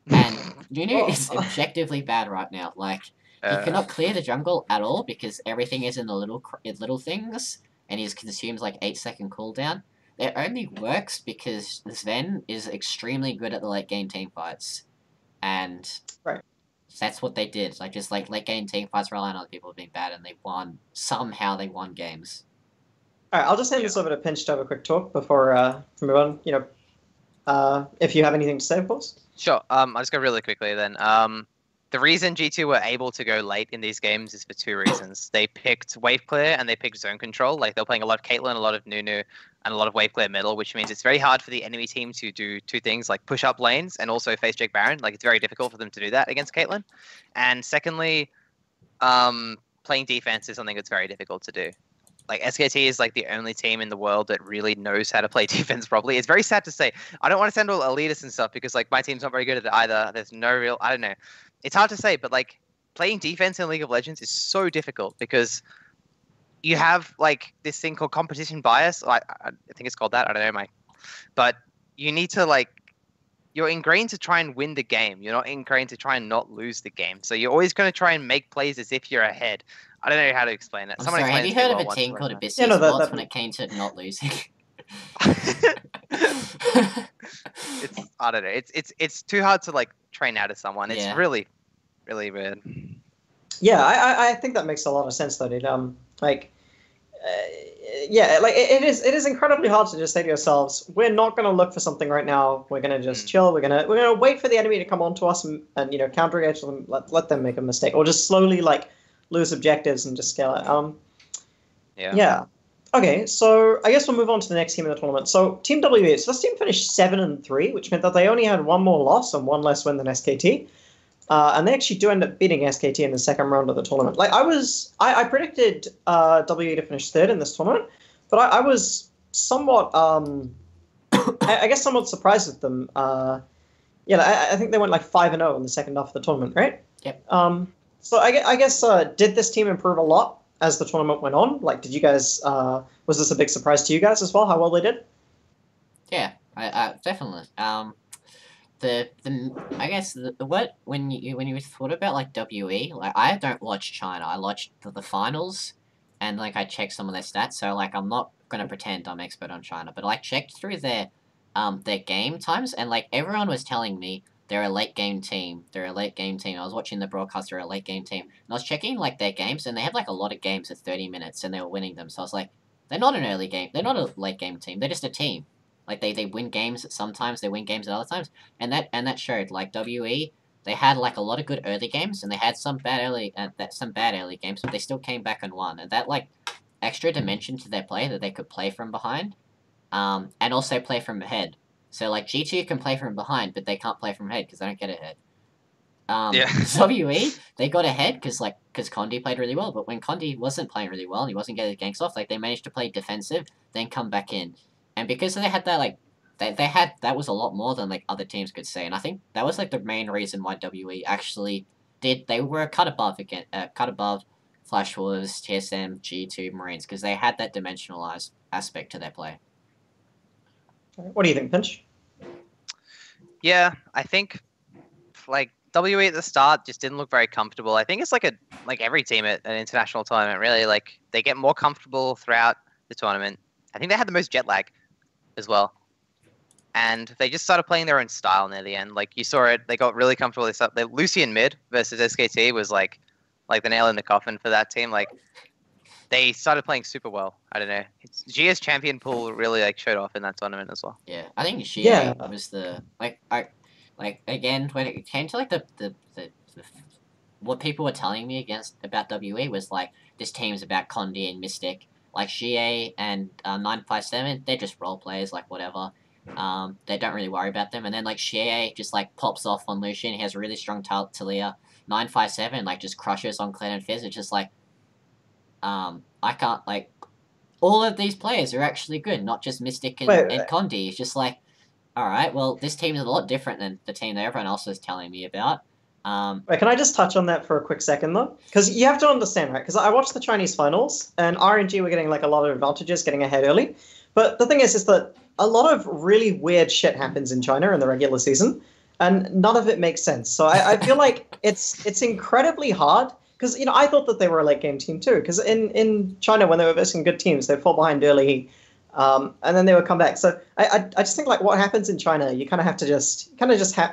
And Nunu is objectively bad right now. Like, he cannot clear the jungle at all because everything is in the little things, and he consumes like 8-second cooldown. It only works because Sven is extremely good at the late game team fights, and that's what they did. Like, just like late game team fights rely on other people being bad, and they won. Somehow they won games. All right, I'll just hand this over to Pinch to have a quick talk before we move on. You know, if you have anything to say, of course. Sure. I'll just go really quickly then. The reason G2 were able to go late in these games is for 2 reasons. They picked wave clear and they picked zone control. Like, they're playing a lot of Caitlyn, a lot of Nunu, and a lot of wave clear middle, which means it's very hard for the enemy team to do 2 things, like push up lanes and also face Jake Baron. Like, it's very difficult for them to do that against Caitlyn. And secondly, playing defense is something that's very difficult to do. Like, SKT is like the only team in the world that really knows how to play defense properly. It's very sad to say. I don't want to sound all elitist and stuff because like my team's not very good at it either. There's no real, I don't know. It's hard to say, but like playing defense in League of Legends is so difficult because you have like this thing called competition bias. I think it's called that. I don't know, but you need to like you're ingrained to try and win the game. You're not ingrained to try and not lose the game. So you're always going to try and make plays as if you're ahead. I don't know how to explain it. I'm Someone sorry, have explained you it to me heard of well a once, team but I called don't Abyss Yeah, no, Sports that- when it came to not losing? know. I don't know. It's too hard to like train out of someone. It's Yeah. really, really weird. Yeah, I think that makes a lot of sense, though, dude. Like, yeah, like it is incredibly hard to just say to yourselves, we're not going to look for something right now. We're going to just chill. We're gonna wait for the enemy to come onto us and counter engage them. Let them make a mistake, or just slowly like lose objectives and just scale it. Yeah. Okay, so I guess we'll move on to the next team in the tournament. So Team WE. So this team finished 7-3, which meant that they only had one more loss and one less win than SKT. And they actually do end up beating SKT in the second round of the tournament. Like I predicted WE to finish third in this tournament, but I was somewhat, I guess, somewhat surprised with them. I think they went like 5-0 in the second half of the tournament, right? Yep. So I guess did this team improve a lot as the tournament went on? Like, did you guys? Was this a big surprise to you guys as well? How well they did? Yeah, I definitely. I guess what when you thought about like WE, like I don't watch China. I watch the finals, and like I check some of their stats. So like I'm not gonna pretend I'm expert on China, but I checked through their game times, and like everyone was telling me they're a late game team. They're a late game team. I was watching the broadcast. They're a late game team, and I was checking like their games, and they had like a lot of games at 30 minutes, and they were winning them. So I was like, they're not an early game. They're not a late game team. They're just a team. Like they win games sometimes, they win games at other times, and that showed. Like WE, they had like a lot of good early games, and they had some bad early games, but they still came back and won. And that like extra dimension to their play that they could play from behind, and also play from ahead. So like G2 can play from behind, but they can't play from ahead because they don't get ahead. WE, they got ahead because Condi played really well, but when Condi wasn't playing really well and he wasn't getting ganks off, like they managed to play defensive, then come back in. And because they had that, like, that was a lot more than, like, other teams could say. And I think that was, like, the main reason why WE actually they were cut above Flash Wars, TSM, G2, Marines, because they had that dimensionalized aspect to their play. What do you think, Pinch? Yeah, I think, like, WE at the start just didn't look very comfortable. I think it's like every team at an international tournament, really. Like, they get more comfortable throughout the tournament. I think they had the most jet lag as well. And they just started playing their own style near the end. Like, you saw it, they got really comfortable. Lucian mid versus SKT was like the nail in the coffin for that team. Like, they started playing super well. I don't know. Gia's champion pool really like showed off in that tournament as well. Yeah, I think Gia was the again when it came to like the what people were telling me about WE was like this team's about Condi and Mystic. Like Xie and 957, they're just role players, like whatever. They don't really worry about them. And then like Xie just like pops off on Lucian. He has a really strong Talia. 957 like just crushes on Clan and Fizz. It's just like I can't like all of these players are actually good, not just Mystic and Condi. It's just like, alright, well this team is a lot different than the team that everyone else is telling me about. Wait, can I just touch on that for a quick second, though? Because you have to understand, right? Because I watched the Chinese finals, and RNG were getting like a lot of advantages, getting ahead early. But the thing is that a lot of really weird shit happens in China in the regular season, and none of it makes sense. So I feel like it's incredibly hard. Because I thought that they were a late game team too. Because in China, when they were versing good teams, they'd fall behind early. And then they would come back. So I just think like what happens in China, you kind of have to just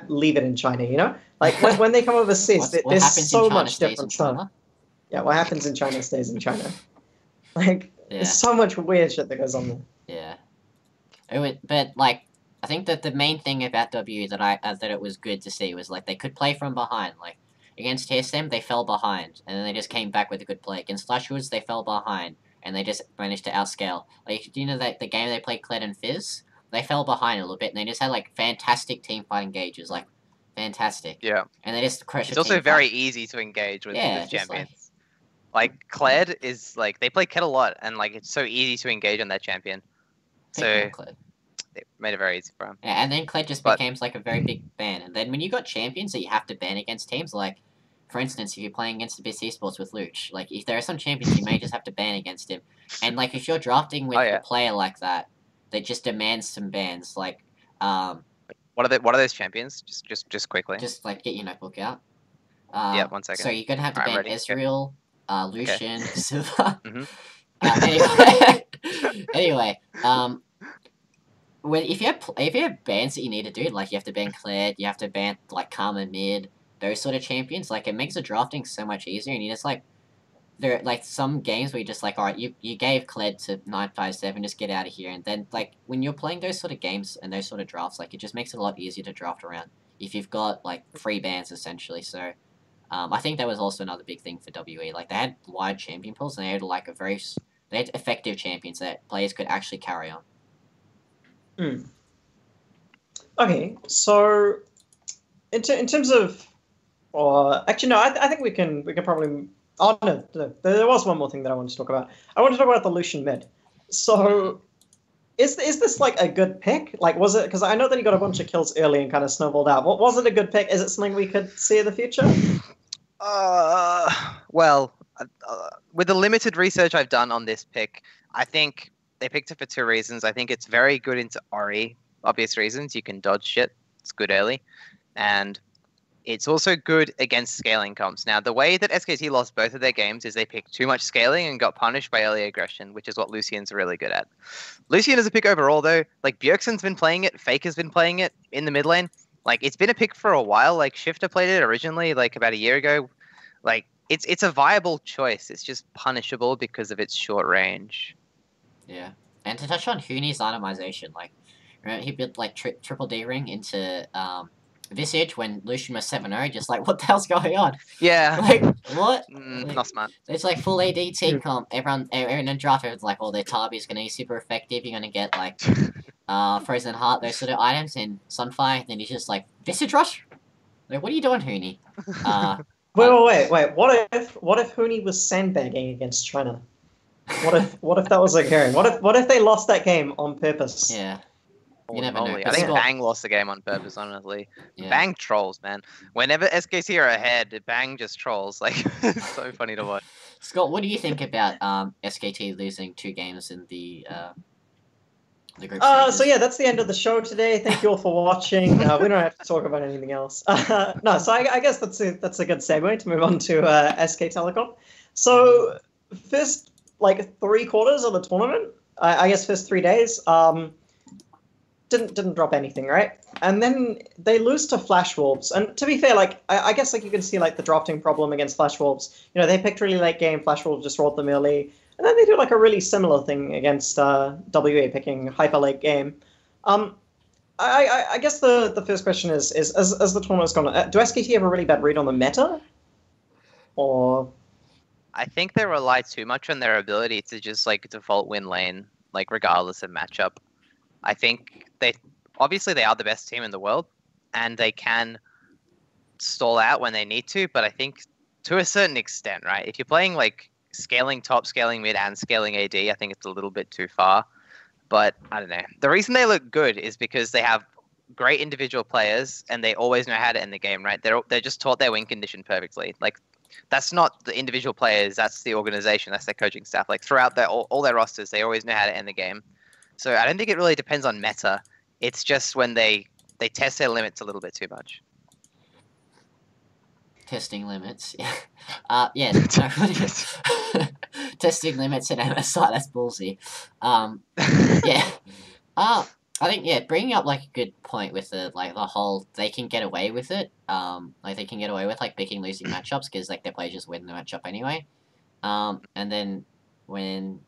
leave it in China, Like when they come overseas, there's so much different stuff. Yeah, what happens in China stays in China. Like there's so much weird shit that goes on there. Yeah. But like I think that the main thing about W that it was good to see was like they could play from behind. Like against TSM, they fell behind, and then they just came back with a good play. Against Flashwoods, they fell behind, and they just managed to outscale. Like, do you know that the game they played Kled and Fizz? They fell behind a little bit, and they just had, like, fantastic team fight engages. Like, fantastic. Yeah. And they just crushed. It's also very easy to engage with champions. Like Kled is, like, they play Kled a lot, and, like, it's so easy to engage on that champion. So, they made it very easy for him. Yeah, and then Kled just became, like, a very big ban. And then when you got champions that you have to ban against teams, like, for instance, if you're playing against Abyss Esports with Luch, like, if there are some champions, you may just have to ban against him. And, like, if you're drafting with a player like that, that just demands some bans, like, One what are those champions? Just quickly. Just like get your notebook out. Yeah, 1 second. So you're gonna have to ban ready. Ezreal, Lucian, Silva. Mhm. Anyway, if you have bans that you need to do, like you have to ban Claire, you have to ban like Karma mid, those sort of champions, like it makes the drafting so much easier, and you just like there are like some games where you're just like, alright, you gave Kled to 957, just get out of here, and then like when you're playing those sort of games and those sort of drafts, like it just makes it a lot easier to draft around if you've got like free bans essentially. So I think that was also another big thing for WE. Like they had wide champion pools and they had like they had effective champions that players could actually carry on. Okay, so in terms of, actually no, I think we can probably. Oh no, there was one more thing that I wanted to talk about. I want to talk about the Lucian mid. So, is this like a good pick? Like, was it? Because I know that he got a bunch of kills early and kind of snowballed out. Was it a good pick? Is it something we could see in the future? Well, with the limited research I've done on this pick, I think they picked it for 2 reasons. I think it's very good into Ori, obvious reasons. You can dodge shit. It's good early, and it's also good against scaling comps. Now, the way that SKT lost both of their games is they picked too much scaling and got punished by early aggression, which is what Lucian's really good at. Lucian is a pick overall, though. Like, Bjergsen's been playing it, Faker's been playing it in the mid lane. Like, it's been a pick for a while. Like, Shifter played it originally, like, about a year ago. Like, it's a viable choice. It's just punishable because of its short range. Yeah. And to touch on Huni's itemization, like, remember he built, like, triple D ring into, Visage when Lucian was 7-0, just like, what the hell's going on? Yeah. Like, what? Like, not smart. It's like full AD team comp. Everyone in draft, it's like, oh, their Tabi's gonna be super effective. You're gonna get, like, Frozen Heart, those sort of items in Sunfire. Then he's just like, Visage Rush? Like, what are you doing, Huni? Wait. What if Huni was sandbagging against China? What if that was occurring? What if they lost that game on purpose? Yeah. You Holy never know. moly. I think Bang lost the game on purpose, honestly. Yeah. Bang trolls, man. Whenever SKT are ahead, Bang just trolls. Like, it's so funny to watch. Scott, what do you think about SKT losing 2 games in the group stages? So yeah, that's the end of the show today. Thank you all for watching. We don't have to talk about anything else. No, so I guess that's a good segue to move on to SK Telecom. So first, like 3 quarters of the tournament, I guess first 3 days, didn't drop anything, right? And then they lose to Flash Wolves. And to be fair, like I guess like you can see like the drafting problem against Flash Wolves. You know, they picked really late game. Flash Wolves just rolled them early. And then they do like a really similar thing against WA, picking hyper late game. I guess the first question is as the tournament's gone, do SKT have a really bad read on the meta? Or I think they rely too much on their ability to just like default win lane, like regardless of matchup. I think they are the best team in the world, and they can stall out when they need to. But I think to a certain extent, right? If you're playing like scaling top, scaling mid, and scaling AD, I think it's a little bit too far. But I don't know. The reason they look good is because they have great individual players, and they always know how to end the game, right? They're just taught their win condition perfectly. Like that's not the individual players, that's the organization, that's their coaching staff. Like throughout all their rosters, they always know how to end the game. So I don't think it really depends on meta. It's just when they test their limits a little bit too much. Testing limits, yeah. Yeah, no, testing limits at MSI, that's ballsy. Yeah. I think, yeah, bringing up, like, a good point with the whole, they can get away with it. Like, they can get away with, like, picking losing matchups, because, like, their players just win the matchup anyway. And then when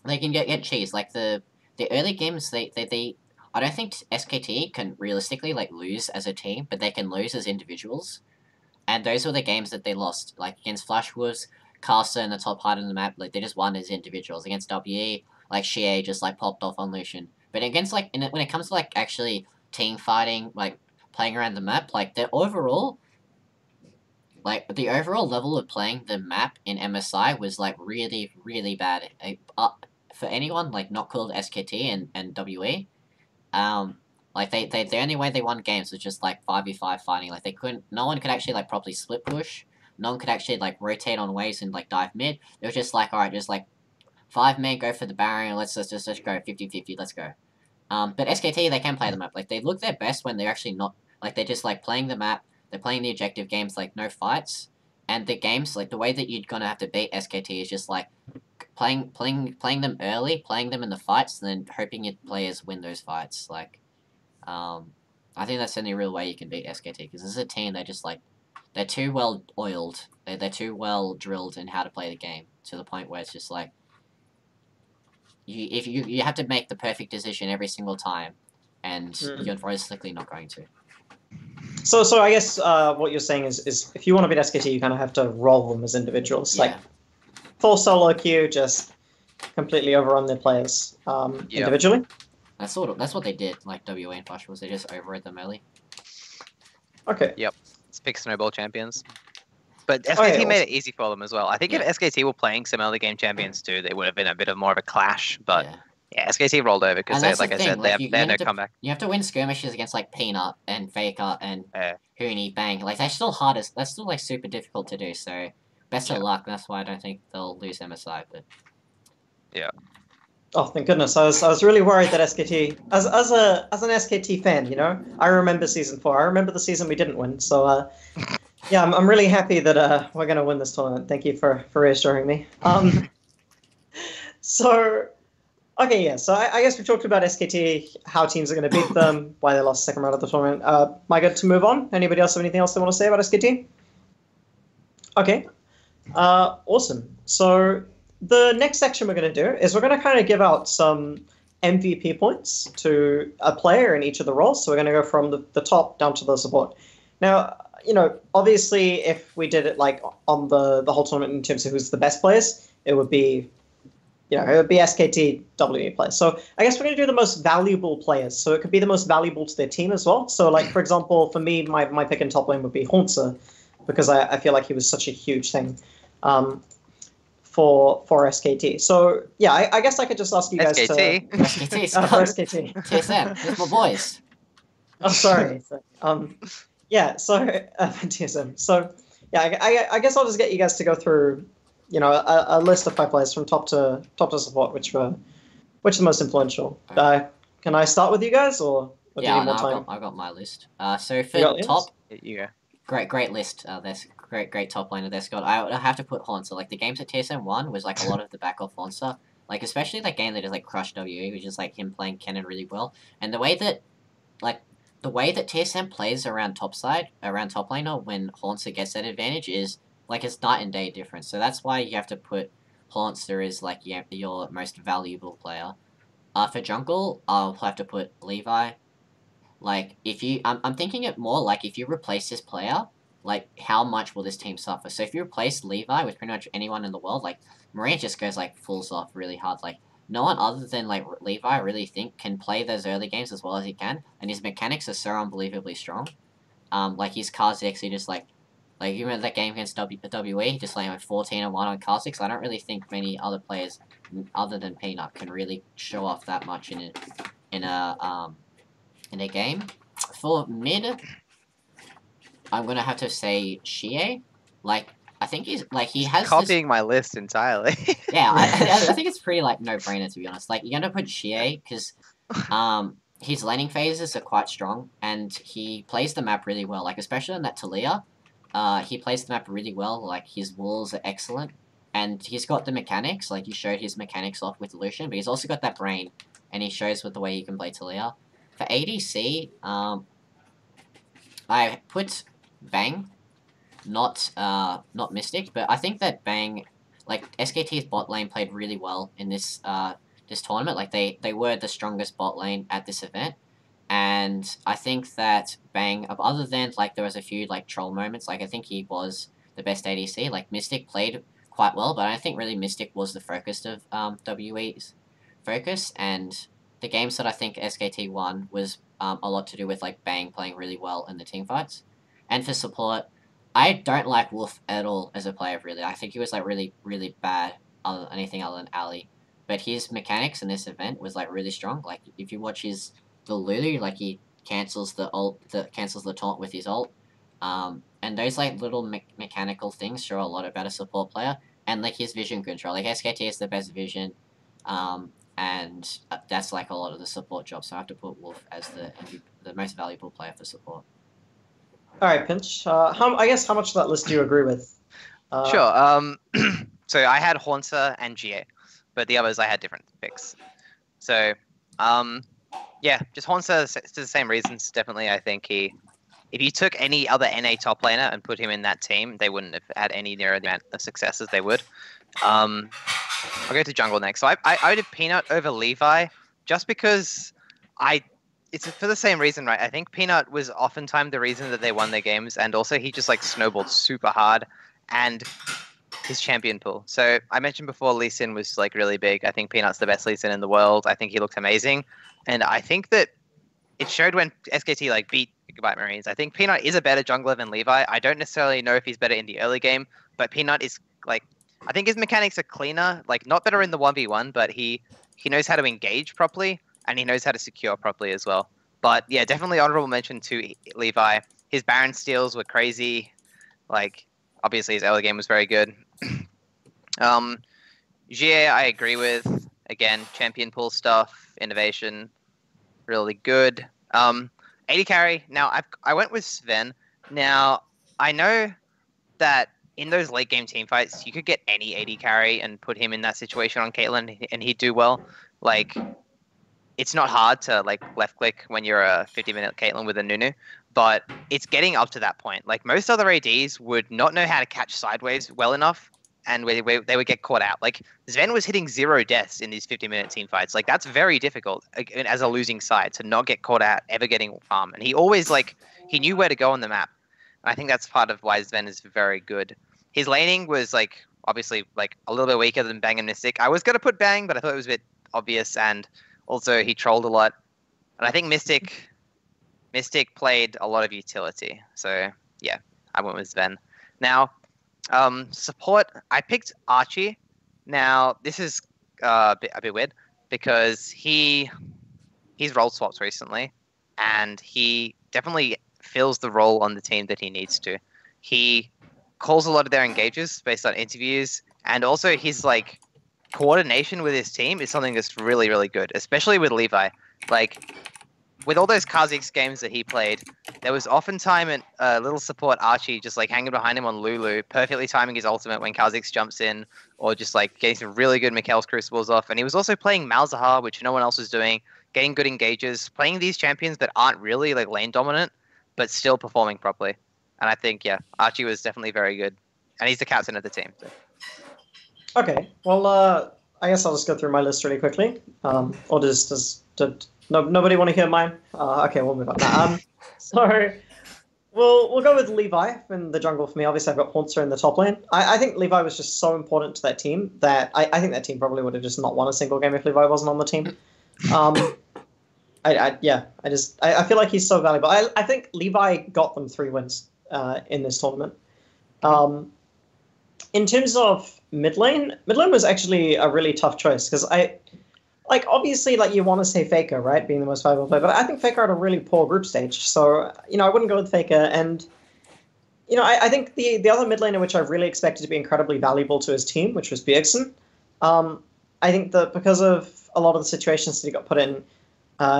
they can get cheese, like, the early games, they I don't think SKT can realistically, like, lose as a team, but they can lose as individuals. And those were the games that they lost. Like, against Flash Wolves, Caster in the top part of the map, like, they just won as individuals. Against WE, like, Xie just, like, popped off on Lucian. But against, like, when it comes to, like, actually team fighting, like, playing around the map, like, the overall level of playing the map in MSI was, like, really, really bad. For anyone, like, not cool to SKT and WE, like, the only way they won games was just, like, 5v5 fighting. Like, no one could actually, like, properly split push. No one could actually, like, rotate on waves and, like, dive mid. It was just like, alright, just, like, 5 men go for the Baron, let's just go 50-50, let's go. But SKT, they can play the map. Like, they look their best when they're actually not, like, they're just, like, playing the map, they're playing the objective games, like, no fights, and the games, like, the way that you're gonna have to beat SKT is just, like, playing them early, playing them in the fights, and then hoping your players win those fights. Like, I think that's the only real way you can beat SKT, because as a team, they're just, like, they're too well oiled, they're too well drilled in how to play the game, to the point where it's just, like, you have to make the perfect decision every single time, and you're realistically not going to. So I guess what you're saying is if you want to beat SKT, you kind of have to roll them as individuals. Yeah. Like, full solo queue, just completely overrun their players individually. That's what they did, like WA and Fush, was they just overrode them early. Okay. Yep. Let's pick snowball champions. But SKT made it easy for them as well. I think if SKT were playing some early game champions too, they would have been a bit more of a clash. But yeah, SKT rolled over because, like I said, they had no comeback. You have to win skirmishes against like Peanut and Faker and Huni Bang. Like that's still hard. That's still like super difficult to do. So best of luck. That's why I don't think they'll lose MSI. But yeah. Oh, thank goodness! I was really worried that SKT, as an SKT fan, you know, I remember season 4. I remember the season we didn't win. So yeah, I'm really happy that we're gonna win this tournament. Thank you for reassuring me. So, okay, yeah. So I guess we talked about SKT, how teams are gonna beat them, why they lost the second round of the tournament. Am I good to move on? Anybody else have anything else they want to say about SKT? Okay. Awesome. So the next section we're going to do is we're going to kind of give out some MVP points to a player in each of the roles. So we're going to go from the top down to the support. Now, you know, obviously, if we did it like on the whole tournament in terms of who's the best players, it would be, you know, it would be SKT WE players. So I guess we're going to do the most valuable players. So it could be the most valuable to their team as well. So like, for example, for me, my pick in top lane would be Haunter, because I feel like he was such a huge thing for SKT. So yeah, I guess I could just ask you guys SKT. to SKT, for SKT. TSM, it's my boys. Oh, sorry. Yeah, so TSM. So yeah, I guess I'll just get you guys to go through, you know, a list of 5 players from top to support, which are the most influential. Can I start with you guys, or do you need more time? I got my list. So for top, you go. Great list. There's great top laner there, Scott. I have to put Haunter. Like the games at TSM 1 was like a lot of the back off Haunter. Like especially that game that just like crushed WE, which is like him playing Kennen really well. And the way that TSM plays around top laner when Haunter gets that advantage is like it's night and day difference. So that's why you have to put Haunter as like your most valuable player. For jungle, I'll have to put Levi. Like, I'm thinking it more like if you replace this player, like, how much will this team suffer? So if you replace Levi with pretty much anyone in the world, like, Marines just goes, like, fulls off really hard. Like, no one other than, like, Levi I really think can play those early games as well as he can, and his mechanics are so unbelievably strong. Like, his Kha'Zix, he just, like, you remember that game against WE, he just, like 14-1 on Kha'Zix? I don't really think many other players, other than Peanut, can really show off that much in a game. For mid, I'm gonna have to say Xie. Like, I think he has copying my list entirely. Yeah, I think it's pretty like no brainer to be honest. Like you're gonna put Xie because his laning phases are quite strong and he plays the map really well. Like especially in that Talia, he plays the map really well. Like his walls are excellent and he's got the mechanics. Like you showed his mechanics off with Lucian, but he's also got that brain and he shows with the way he can play Talia. For ADC, I put Bang, not Mystic, but I think that Bang, like SKT's bot lane played really well in this tournament. Like they were the strongest bot lane at this event, and I think that Bang, other than like there was a few like troll moments, like I think he was the best ADC. Like Mystic played quite well, but I don't think really Mystic was the focus of WE's focus and. The games that I think SKT won was a lot to do with like Bang playing really well in the team fights. And for support, I don't like Wolf at all as a player really. I think he was like really, really bad anything other than Ali. But his mechanics in this event was like really strong. Like if you watch the Lulu, like he cancels the taunt with his ult. And those like little mechanical things show a lot about a support player. And like his vision control. Like SKT is the best vision and that's like a lot of the support jobs. So I have to put Wolf as the most valuable player for support. All right, Pinch. I guess how much of that list do you agree with? Sure. So I had Haunter and GA, but the others I had different picks. So, yeah, just Haunter for the same reasons. Definitely, I think if you took any other NA top laner and put him in that team, they wouldn't have had any near the amount of success as they would. I'll go to jungle next. So I did Peanut over Levi just because it's for the same reason, right? I think Peanut was oftentimes the reason that they won their games, and also he just like snowballed super hard, and his champion pool. So I mentioned before Lee Sin was like really big. I think Peanut's the best Lee Sin in the world. I think he looked amazing, and I think that it showed when SKT like beat Gigabyte Marines. I think Peanut is a better jungler than Levi. I don't necessarily know if he's better in the early game, but Peanut is like, I think his mechanics are cleaner, like not better in the 1v1, but he knows how to engage properly, and he knows how to secure properly as well. But yeah, definitely honorable mention to Levi. His Baron steals were crazy. Like, obviously his early game was very good. GA, I agree with. Again, champion pool stuff, innovation, really good. AD carry. Now, I went with Sven. Now, I know that in those late game team fights, you could get any AD carry and put him in that situation on Caitlyn, and he'd do well. Like, it's not hard to like left click when you're a 50-minute Caitlyn with a Nunu, but it's getting up to that point. Like, most other ADs would not know how to catch sideways well enough, and they would get caught out. Like, Sven was hitting 0 deaths in these 50-minute team fights. Like, that's very difficult as a losing side to not get caught out ever getting farm. And he always he knew where to go on the map. And I think that's part of why Sven is very good. His laning was like obviously like a little bit weaker than Bang and Mystic. I was gonna put Bang, but I thought it was a bit obvious, and also he trolled a lot. And I think Mystic played a lot of utility. So yeah, I went with Sven. Now, support, I picked Archie. Now, this is a bit weird because he's role swapped recently, and he definitely fills the role on the team that he needs to. He calls a lot of their engages based on interviews, and also his like coordination with his team is something that's really, really good, especially with Levi. Like, with all those Kha'Zix games that he played, there was oftentimes a little support Archie just like hanging behind him on Lulu, perfectly timing his ultimate when Kha'Zix jumps in, or just like getting some really good Mikhail's Crucibles off. And he was also playing Malzahar, which no one else was doing, getting good engages, playing these champions that aren't really like lane dominant, but still performing properly. And I think, yeah, Archie was definitely very good. And he's the captain of the team. So. Okay, well, I guess I'll just go through my list really quickly. Or nobody want to hear mine? Okay, we'll move on. So we'll go with Levi in the jungle for me. Obviously, I've got Haunter in the top lane. I think Levi was just so important to that team that I think that team probably would have just not won a single game if Levi wasn't on the team. I feel like he's so valuable. I think Levi got them 3 wins in this tournament. In terms of mid lane was actually a really tough choice because obviously, you want to say Faker, right, being the most valuable player, but I think Faker had a really poor group stage, so, I wouldn't go with Faker, and, I think the other mid laner which I really expected to be incredibly valuable to his team, which was Bjergsen, I think that because of a lot of the situations that he got put in,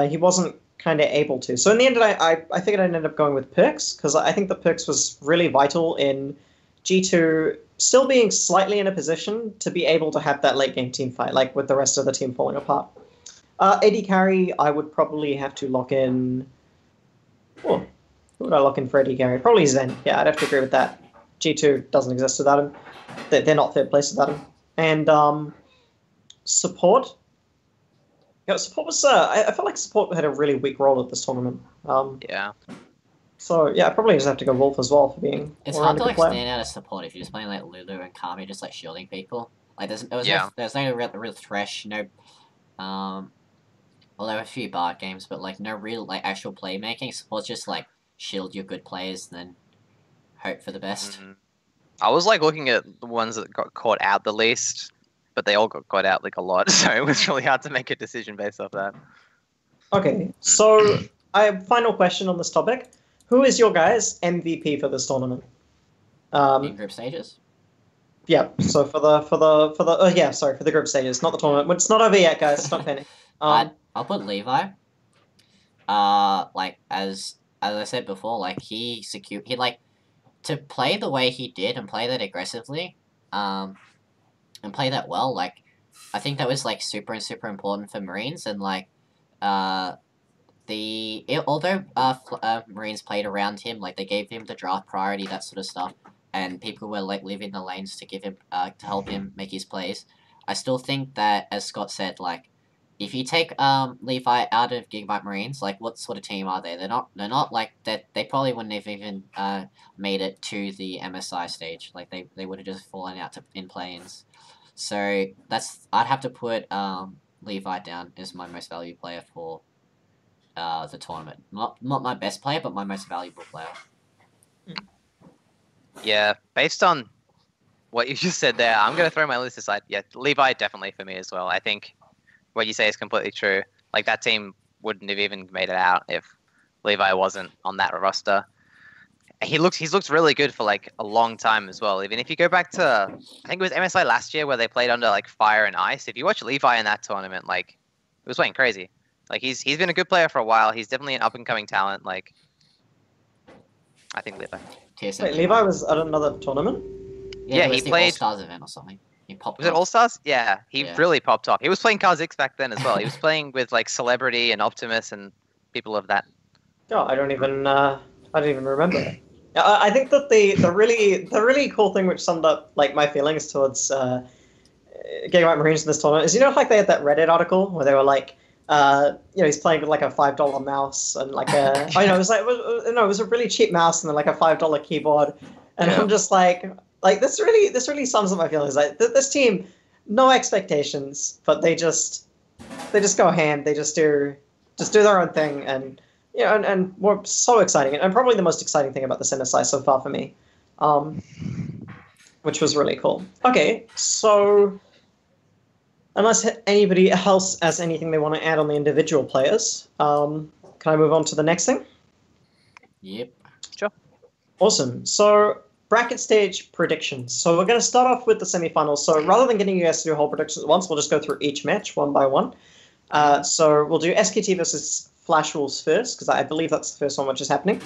he wasn't kind of able to. So in the end, I figured I'd end up going with Perks, because I think that Perks was really vital in G2 still being slightly in a position to be able to have that late game team fight, like with the rest of the team falling apart. AD carry, I would probably have to lock in... Oh, who would I lock in for AD carry? Probably Zen. Yeah, I'd have to agree with that. G2 doesn't exist without him. They're not third place without him. And support... Yeah, support was... I felt like support had a really weak role at this tournament. Yeah. So, yeah, I probably just have to go Wolf as well for being... It's hard to, stand out as support if you're just playing, Lulu and Kami just, shielding people. There's no real thresh, no... Although a few bar games, but, no real, actual playmaking. Support's just, shield your good players and then hope for the best. Mm-hmm. I was, looking at the ones that got caught out the least, but they all got caught out, a lot, so it was really hard to make a decision based off that. Okay, so I have a final question on this topic. Who is your guys' MVP for this tournament? In group stages? Yeah. So for the yeah, sorry, for the group stages, not the tournament. It's not over yet, guys. Stop panic. I'll put Levi. Like as I said before, like he like to play the way he did and play that aggressively, and play that well. Like I think that was like super important for Marines and like uh although Marines played around him, like they gave him the draft priority, that sort of stuff, and people were like leaving the lanes to give him to help him make his plays. I still think that, as Scott said, like if you take Levi out of Gigabyte Marines, like what sort of team are they? They're not like that. They probably wouldn't have even made it to the MSI stage. Like they would have just fallen out in planes. So I'd have to put Levi down as my most valued player for the tournament. Not my best player, but my most valuable player. Yeah, based on what you just said there, I'm going to throw my list aside. Yeah, Levi definitely for me as well. I think what you say is completely true. Like that team wouldn't have even made it out if Levi wasn't on that roster. He's looked really good for like a long time as well. Even if you go back to, I think it was MSI last year where they played under like fire and ice. If you watch Levi in that tournament, like it was playing crazy. Like he's been a good player for a while. He's definitely an up and coming talent. Like I think Levi. Wait, Levi was at another tournament? Yeah, Yeah, it was he the played. All-Stars event or something. He popped Was it up. All Stars? Yeah, he Yeah. really popped off. He was playing Kha'Zix back then as well. He was playing with like Celebrity and Optimus and people of that. Oh, I don't even remember that. I think that the really cool thing which summed up like my feelings towards Gigabyte Marines in this tournament is, like they had that Reddit article where they were like, he's playing with like a $5 mouse and like a I know it was like no, it was a really cheap mouse and then like a $5 keyboard, and Yeah. I'm just like this really sums up my feelings. Like this team, no expectations, but they just go ham. They just do their own thing, and and more so exciting, and probably the most exciting thing about this MSI so far for me, which was really cool. Okay, so unless anybody else has anything they want to add on the individual players, can I move on to the next thing? Yep. Sure. Awesome. So bracket stage predictions. So we're going to start off with the semifinals. So rather than getting you guys to do whole predictions at once, we'll just go through each match one by one. So we'll do SKT versus Flash Wolves first, because I believe that's the first one which is happening.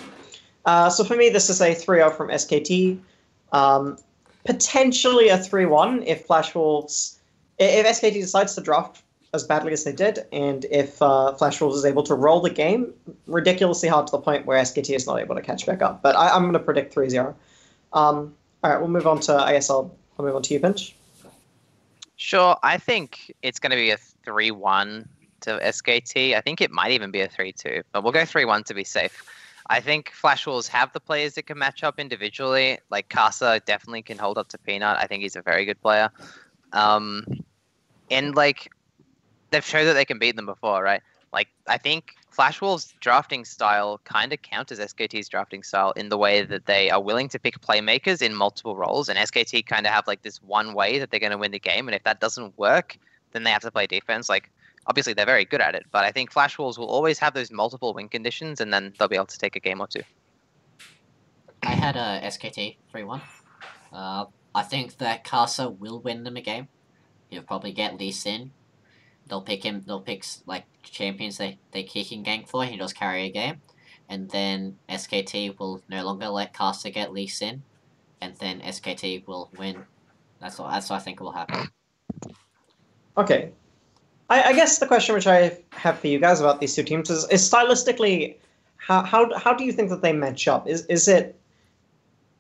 So for me, this is a 3-0 from SKT. Potentially a 3-1 if Flash Wolves... If SKT decides to draft as badly as they did, and if Flash Wolves is able to roll the game ridiculously hard to the point where SKT is not able to catch back up. But I'm going to predict 3-0. All right, we'll move on to... I guess I'll move on to you, Pinch. Sure. I think it's going to be a 3-1 to SKT. I think it might even be a 3-2, but we'll go 3-1 to be safe. I think Flash Wolves have the players that can match up individually. Like Casa definitely can hold up to Peanut. I think he's a very good player. And like they've shown that they can beat them before, right? Like I think Flash Wolves' drafting style kind of counters SKT's drafting style in the way that they are willing to pick playmakers in multiple roles, and SKT kind of have like this one way that they're going to win the game, and if that doesn't work, then they have to play defense. Like obviously they're very good at it, but I think Flash Wolves will always have those multiple win conditions, and then they'll be able to take a game or two. I had a SKT 3-1. I think that Casa will win them a game. He'll probably get Lee Sin. They'll pick him. They'll pick like champions they kick and gank for. He does carry a game, and then SKT will no longer let Casa get Lee Sin, and then SKT will win. That's what I think will happen. Okay. I guess the question which I have for you guys about these two teams is stylistically, how do you think that they match up? Is it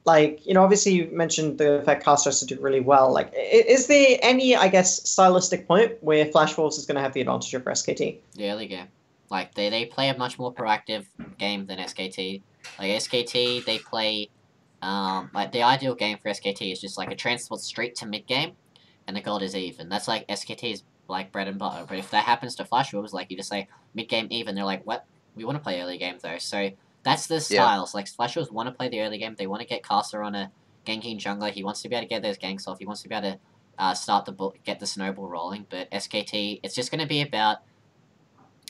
like, obviously you mentioned the fact Castro has to do really well. Like, is there any, I guess, stylistic point where Flash Wolves is going to have the advantage over SKT? The early game. Like, they play a much more proactive game than SKT. Like, SKT, they play, like, the ideal game for SKT is just, like, a transport straight to mid-game, and the gold is even. That's, like, SKT's, like, bread and butter. But if that happens to Flash Wolves, like, you just say mid-game even, they're like, what? We want to play early game, though. So that's the styles. Yeah. Like, Flash Wolves want to play the early game. They want to get Casa on a ganking jungler. He wants to be able to get those ganks off. He wants to be able to get the snowball rolling. But SKT, it's just going to be about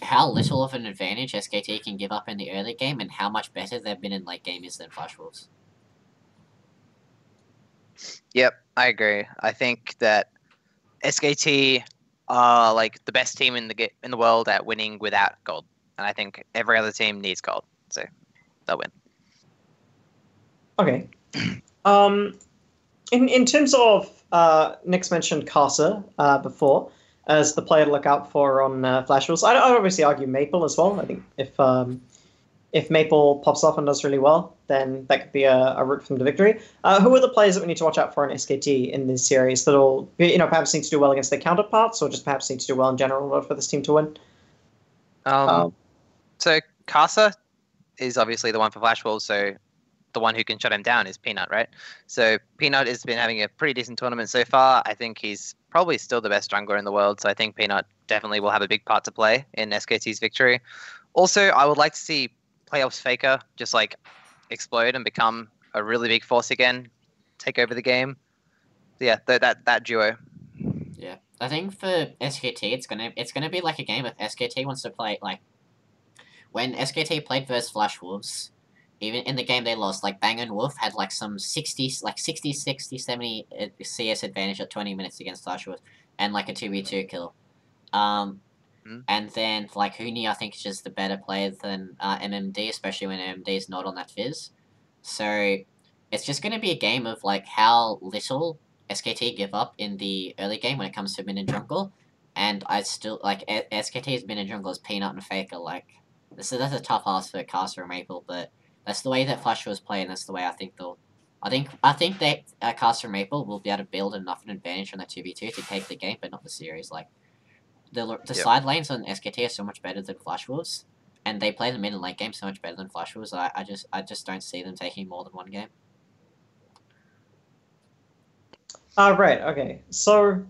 how little of an advantage SKT can give up in the early game and how much better they've been in late game is than Flash Wolves. Yep, I agree. I think that SKT are like the best team in the world at winning without gold, and I think every other team needs gold, so they'll win. Okay. In terms of Nick's mentioned Casa before as the player to look out for on Flash Rules, I'd obviously argue Maple as well. I think if Maple pops off and does really well, then that could be a route for them to victory. Who are the players that we need to watch out for in SKT in this series that'll, perhaps need to do well against their counterparts, or just perhaps need to do well in general in order for this team to win? So Casa is obviously the one for Flash Wolves, so the one who can shut him down is Peanut, right? So Peanut has been having a pretty decent tournament so far. I think he's probably still the best jungler in the world, so I think Peanut definitely will have a big part to play in SKT's victory. Also, I would like to see Playoffs Faker just like explode and become a really big force again, take over the game. Yeah, that duo. Yeah, I think for SKT, it's gonna be like a game if SKT wants to play like when SKT played versus Flash Wolves. Even in the game they lost, like Bang and Wolf had like some 60, 70 CS advantage at 20 minutes against Flash Wolves, and like a 2v2 kill. And then like Huni, I think is just the better player than MMD, especially when MMD is not on that fizz. So it's just going to be a game of like how little SKT give up in the early game when it comes to mid and jungle. And I still like SKT's mid and jungle is Peanut and Faker. Like that's a tough ask for Caster and Maple, but that's the way that Flash was playing. That's the way I think they'll. I think that Caster and Maple will be able to build enough an advantage on that 2v2 to take the game, but not the series. Like the side lanes on SKT are so much better than Flash Wolves, and they play the mid and late game so much better than Flash Wolves. I just don't see them taking more than one game. Right. Okay. So,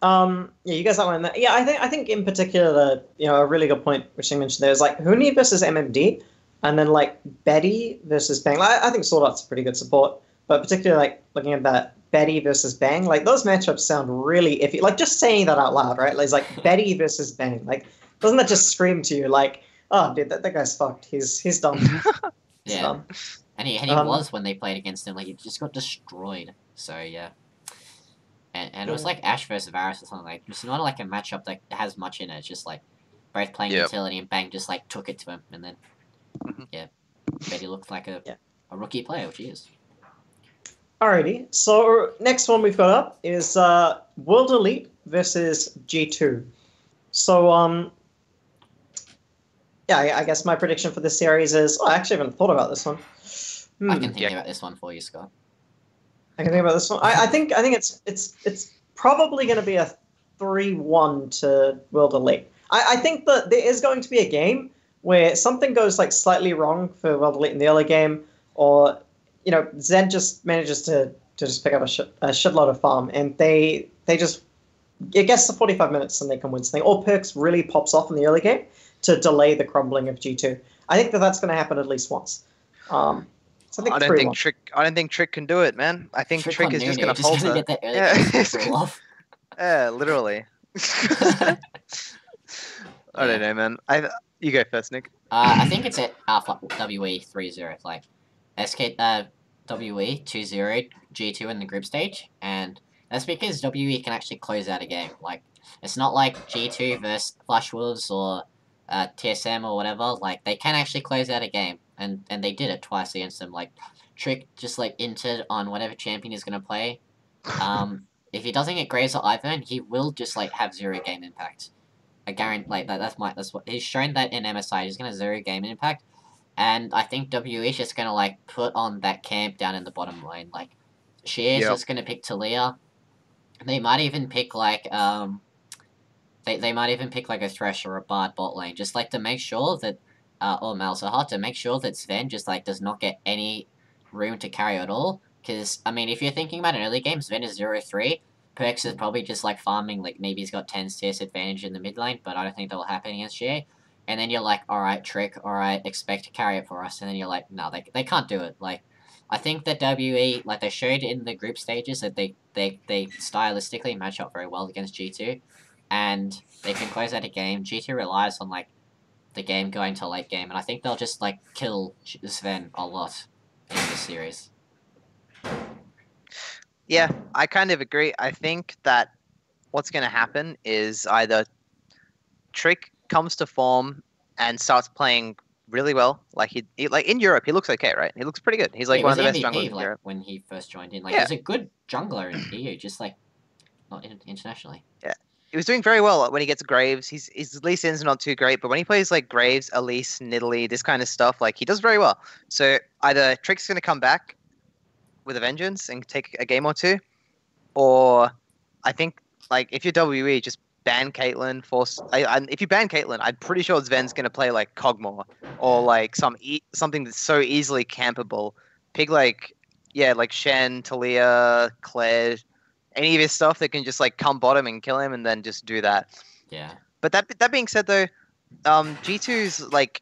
yeah, you guys outlined that. Yeah, I think in particular, a really good point which you mentioned there is like Huni versus MMD, and then like Betty versus Bang. I think Sword Art's pretty good support, but particularly like looking at that Betty versus Bang, like those matchups sound really iffy. Like just saying that out loud, right? Like, it's like Betty versus Bang. Like, doesn't that just scream to you like, oh, dude, that guy's fucked. He's done. He's done. And he was when they played against him. Like he just got destroyed. So yeah. And it was like Ash versus Varus or something. Like it's not like a matchup that has much in it. It's just like both playing utility, and Bang just like took it to him, and then Betty looked like a rookie player, which he is. Alrighty, so next one we've got up is World Elite versus G2. So, yeah, I guess my prediction for this series is... I actually haven't thought about this one. I can think about this one for you, Scott. I can think about this one. I think it's probably going to be a 3-1 to World Elite. I think that there is going to be a game where something goes like slightly wrong for World Elite in the early game, or Zed just manages to just pick up a shitload of farm, and it gets to 45 minutes and they can win something. Or Perks really pops off in the early game to delay the crumbling of G2. I think that's going to happen at least once. So I don't think Trick can do it, man. I think Trick is just going to falter. Get that early off. Yeah, literally. I don't know, man. You go first, Nick. I think it's at Alpha WE 3-0. Like SK WE 2-0 G2 in the group stage, and that's because WE can actually close out a game. Like it's not like G2 versus Flash Wolves or TSM or whatever. Like they can actually close out a game, and they did it twice against them. Like Trick just like entered on whatever champion he's gonna play. If he doesn't get Graves or Ivern, he will just like have 0 game impact. I guarantee, like that's what he's shown that in MSI. He's gonna 0 game impact, and I think WE is just gonna like put on that camp down in the bottom lane. Like she is just gonna pick Talia. They might even pick like they might even pick like a Thresh or a Bard bot lane, just like to make sure that or Malzahar to make sure that Sven just like does not get any room to carry at all. Because I mean, if you're thinking about an early game, Sven is 0-3. Perks is probably just like farming, like maybe he's got 10 CS advantage in the mid lane, but I don't think that will happen against GA. And then you're like, alright, Trick, alright, expect to carry it for us. And then you're like, no, they can't do it. Like, I think that WE, like they showed in the group stages that they stylistically match up very well against G2. And they can close out a game. G2 relies on like the game going to late game. And I think they'll just like kill Sven a lot in this series. Yeah, I kind of agree. I think that what's going to happen is either Trick comes to form and starts playing really well. Like he like in Europe, he looks okay, right? He looks pretty good. He's like He one was of the best MVP junglers in like Europe. when he first joined in. Like Yeah. he's a good jungler in EU, just like not internationally. Yeah. He was doing very well when he gets Graves. His Lee Sin's not too great, but when he plays like Graves, Elise, Nidalee, this kind of stuff, like he does very well. So either Trick's going to come back with a vengeance and take a game or two, or I think like if you're WE, just ban Caitlyn. If you ban Caitlyn, I'm pretty sure Sven's going to play like Cogmore or like something that's so easily campable. Pick like like Shen, Talia, Claire, any of his stuff that can just like come bottom and kill him, and then just do that. Yeah. But that being said, though, G2's like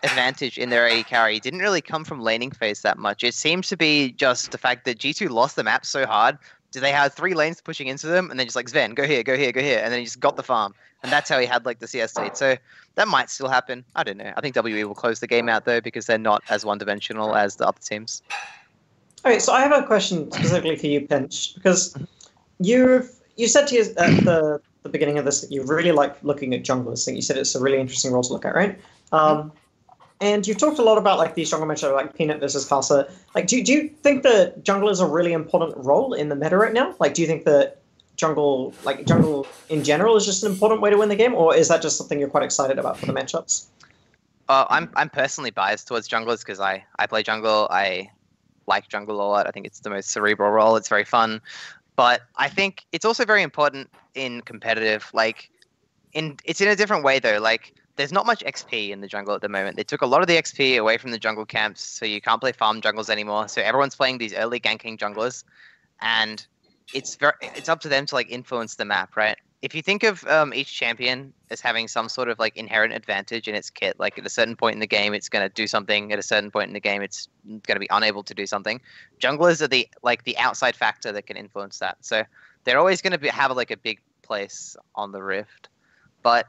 advantage in their AD carry didn't really come from laning phase that much. It seems to be just the fact that G2 lost the map so hard. They had 3 lanes pushing into them, and then just like Sven, go here, go here, go here, and then he just got the farm, and that's how he had like the CS lead. So that might still happen. I don't know. I think WE will close the game out though because they're not as one-dimensional as the other teams. Okay, so I have a question specifically for you, Pinch, because you said to us at the beginning of this that you really like looking at junglers. And you said it's a really interesting role to look at, right? And you've talked a lot about like these jungle matchups, like Peanut versus Casa. Like, do you think that jungle is a really important role in the meta right now? Like, do you think that jungle in general is just an important way to win the game, or is that just something you're quite excited about for the matchups? I'm personally biased towards junglers because I play jungle. I like jungle a lot. I think it's the most cerebral role. It's very fun. But I think it's also very important in competitive. Like, it's in a different way though. Like, there's not much XP in the jungle at the moment. They took a lot of the XP away from the jungle camps, so you can't play farm jungles anymore. So everyone's playing these early ganking junglers, and it's up to them to like influence the map, right? If you think of each champion as having some sort of like inherent advantage in its kit, like at a certain point in the game it's going to do something, at a certain point in the game it's going to be unable to do something. Junglers are the outside factor that can influence that. So they're always going to have like a big place on the Rift. But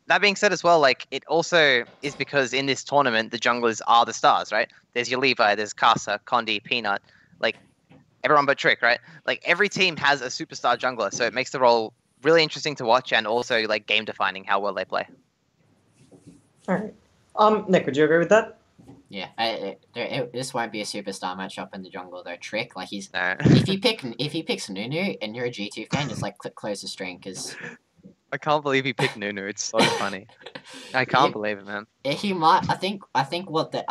that being said as well, like it also is because in this tournament the junglers are the stars, right? There's your Levi, there's Casa, Condi, Peanut, like everyone but Trick, right? Like every team has a superstar jungler, so it makes the role really interesting to watch and also like game defining how well they play. All right. Nick, would you agree with that? Yeah, this won't be a superstar matchup in the jungle though. Trick, like he's No. if he picks Nunu and you're a G2 fan, just like click close the stream because I can't believe he picked Nunu. It's so funny. I can't believe it, man. he might. I think what the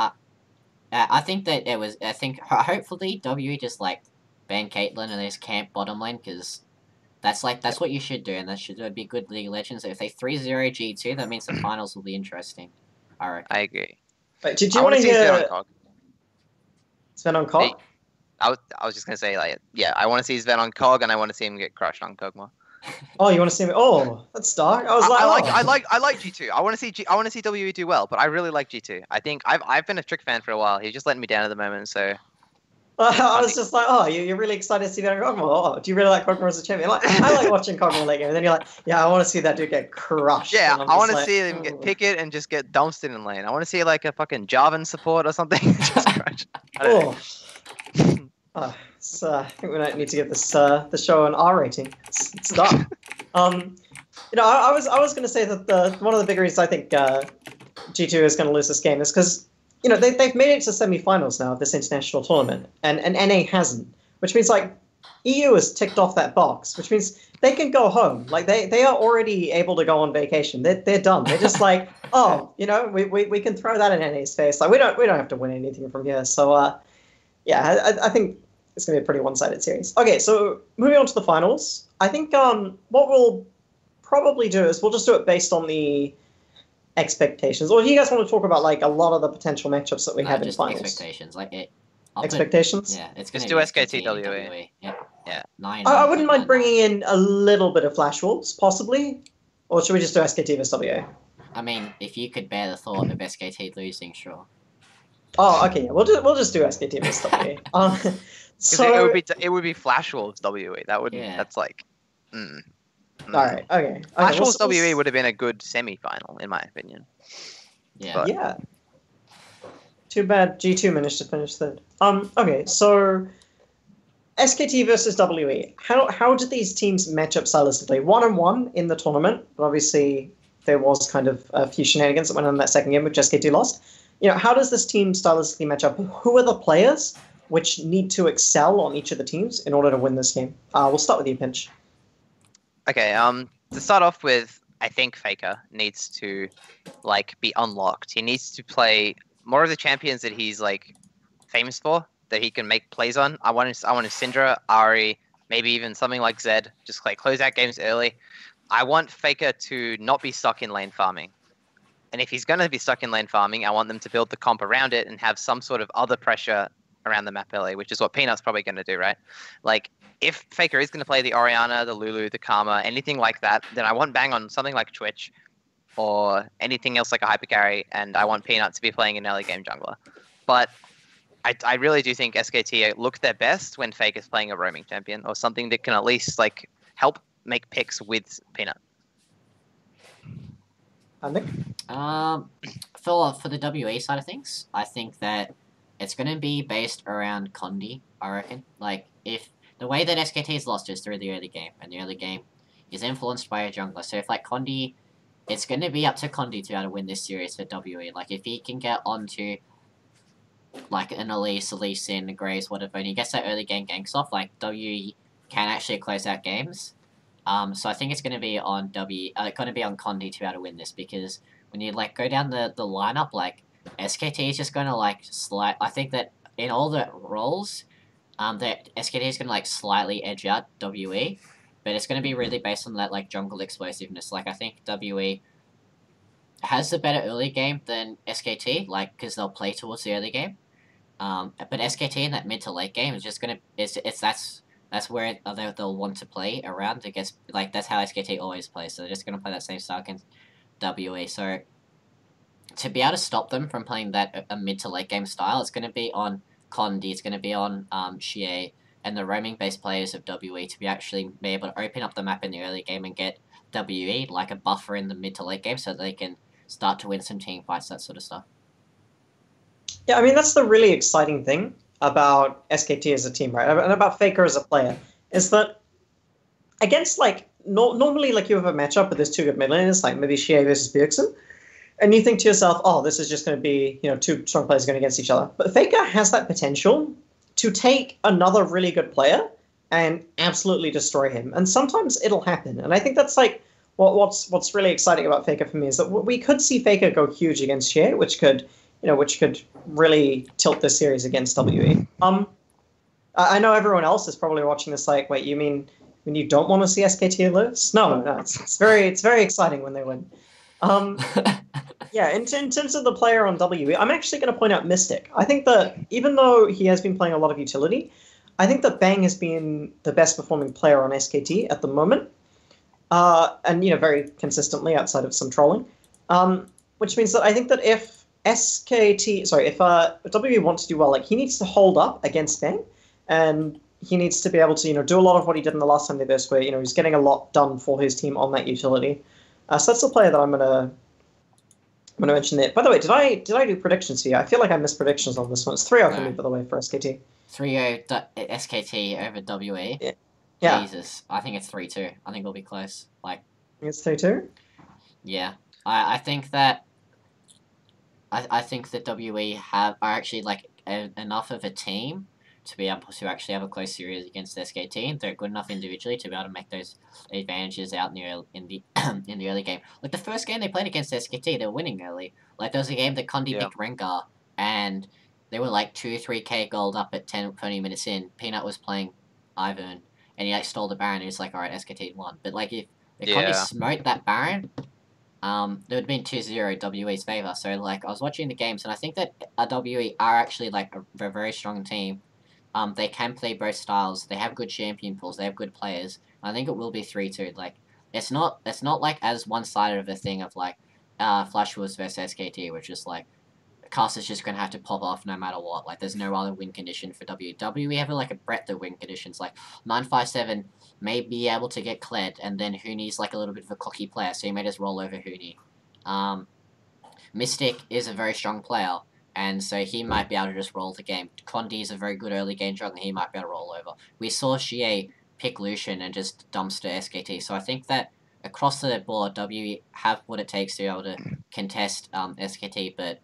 I think that it was. I think hopefully WE just like ban Caitlyn and they just camp bottom lane because that's what you should do, and that'd be good League of Legends. If they 3-0 G2, that means the finals will be interesting. I reckon. I agree. Wait, did you I want to see Sven on hear Cog. Sven on Cog? I was just gonna say like I want to see Sven on Cog and I want to see him get crushed on Cogma. Oh, you want to see me? Oh, that's dark. I was like, I like G2. I want to see WE do well, but I really like G2. I think I've been a Trick fan for a while. He's just letting me down at the moment, so. I was just like, oh, you're really excited to see that Cogma. Oh, do you really like Cogma as a champion? Like, I like watching Cogma late game, and then you're like, yeah, I want to see that dude get crushed. Yeah, I want to see him get picket and just get dumpstered in lane. I want to see like a fucking Jarvan support or something. Just crush. So I think we might need to give this the show an R rating. It's dark. I was going to say that one of the big reasons I think G2 is going to lose this game is because they've made it to semi-finals now of this international tournament, and NA hasn't, which means like EU has ticked off that box, which means they can go home. Like they are already able to go on vacation. They're done. They're just like, we can throw that in NA's face. Like we don't have to win anything from here. So I think it's going to be a pretty one-sided series. Okay, so moving on to the finals. I think what we'll probably do is we'll just do it based on the expectations. Or do you guys want to talk about like a lot of the potential matchups that we have in finals? Expectations, Expectations? It's going to do SKT WE. Yeah. I wouldn't mind bringing in a little bit of Flash Wolves, possibly. Or should we just do SKT versus WA? I mean, if you could bear the thought of SKT losing, sure. Oh, okay. Yeah, we'll just do SKT versus WA. So it would be Flash Wolves WE. That's like. All right. Okay. Flash Wolves WE would have been a good semi-final, in my opinion. Yeah. Yeah. Too bad G2 managed to finish third. Okay, so SKT versus WE. How did these teams match up stylistically? 1-1 in the tournament, but obviously there was kind of a few shenanigans that went on in that second game, which SKT lost. How does this team stylistically match up? Who are the players which need to excel on each of the teams in order to win this game? We'll start with you, Pinch. Okay, to start off with, I think Faker needs to be unlocked. He needs to play more of the champions that he's famous for, that he can make plays on. I want a Syndra, Ari, maybe even something like Zed, just close out games early. I want Faker to not be stuck in lane farming. And if he's going to be stuck in lane farming, I want them to build the comp around it and have some sort of other pressure around the map early, which is what Peanut's probably going to do, right? If Faker is going to play the Orianna, the Lulu, the Karma, anything like that, then I want Bang on something like Twitch or anything else like a hyper carry, and I want Peanut to be playing an early game jungler. But I really do think SKT look their best when Faker's playing a roaming champion or something that can at least help make picks with Peanut. Nick? For the WE side of things, I think that it's going to be based around Condi, I reckon. If the way that SKT is lost is through the early game, and the early game is influenced by a jungler. So if Condi, it's going to be up to Condi to be able to win this series for WE. If he can get onto an Elise, Lee Sin, Graves, whatever, and he gets that early game ganks off, WE can actually close out games. So I think it's going to be on Condi to be able to win this, because when you go down the lineup, SKT is just going to slide. I think that in all the roles, that SKT is going to slightly edge out WE, but it's going to be really based on that jungle explosiveness. I think WE has the better early game than SKT, because they'll play towards the early game. But SKT in that mid to late game is just going to that's where they'll want to play around against. That's how SKT always plays. So they're just going to play that same style against WE. So to be able to stop them from playing that a mid to late game style, it's going to be on Condi, it's going to be on Xie, and the roaming based players of WE to be able to open up the map in the early game and get WE a buffer in the mid to late game, so they can start to win some team fights, that sort of stuff. Yeah, I mean, that's the really exciting thing about SKT as a team, right? And about Faker as a player, is that against normally you have a matchup with these two good mid laners, maybe Xie versus Bjergsen, and you think to yourself, oh, this is just going to be, two strong players going against each other. But Faker has that potential to take another really good player and absolutely destroy him. And sometimes it'll happen. And I think that's what's really exciting about Faker for me, is that we could see Faker go huge against Xie, which could really tilt this series against WE. I know everyone else is probably watching this wait, you mean when you don't want to see SKT lose? No, it's very exciting when they win. Yeah, in terms of the player on WE, I'm actually going to point out Mystic. I think that even though he has been playing a lot of utility, I think that Bang has been the best performing player on SKT at the moment, and very consistently outside of some trolling, which means that I think that if WE wants to do well, he needs to hold up against Bang, and he needs to be able to do a lot of what he did in the last time they versed, where he's getting a lot done for his team on that utility. So that's the player that I'm gonna mention there. By the way, did I do predictions here? I feel like I missed predictions on this one. It's 3-0 for me, by the way, for SKT. 3-0 SKT over WE. Yeah. Jesus, I think it's 3-2. I think it'll be close. It's 3-2. Yeah, I think that. I think that WE are actually enough of a team to be able to actually have a close series against SKT, and they're good enough individually to be able to make those advantages out in the in the early game. The first game they played against SKT, they were winning early. There was a game that Condi picked Rengar, and they were 2-3k gold up at 10-20 minutes in. Peanut was playing Ivern, and he stole the Baron, and he's alright, SKT won. But if Condi smoked that Baron, there would have been 2-0 WE's favour. So I was watching the games, and I think that WE are actually a very strong team. They can play both styles. They have good champion pools. They have good players. I think it will be 3-2. It's not as one-sided of a thing of Flash Wolves versus SKT, which is Caster's just gonna have to pop off no matter what. There's no other win condition for WE. We have a breadth of win conditions. 957 may be able to get Kled, and then Hooney's a little bit of a cocky player, so you may just roll over Hooney. Mystic is a very strong player, and so he might be able to just roll the game. Condi is a very good early game drug, and he might be able to roll over. We saw Xie pick Lucian and just dumpster SKT, so I think that across the board, W have what it takes to be able to contest SKT, but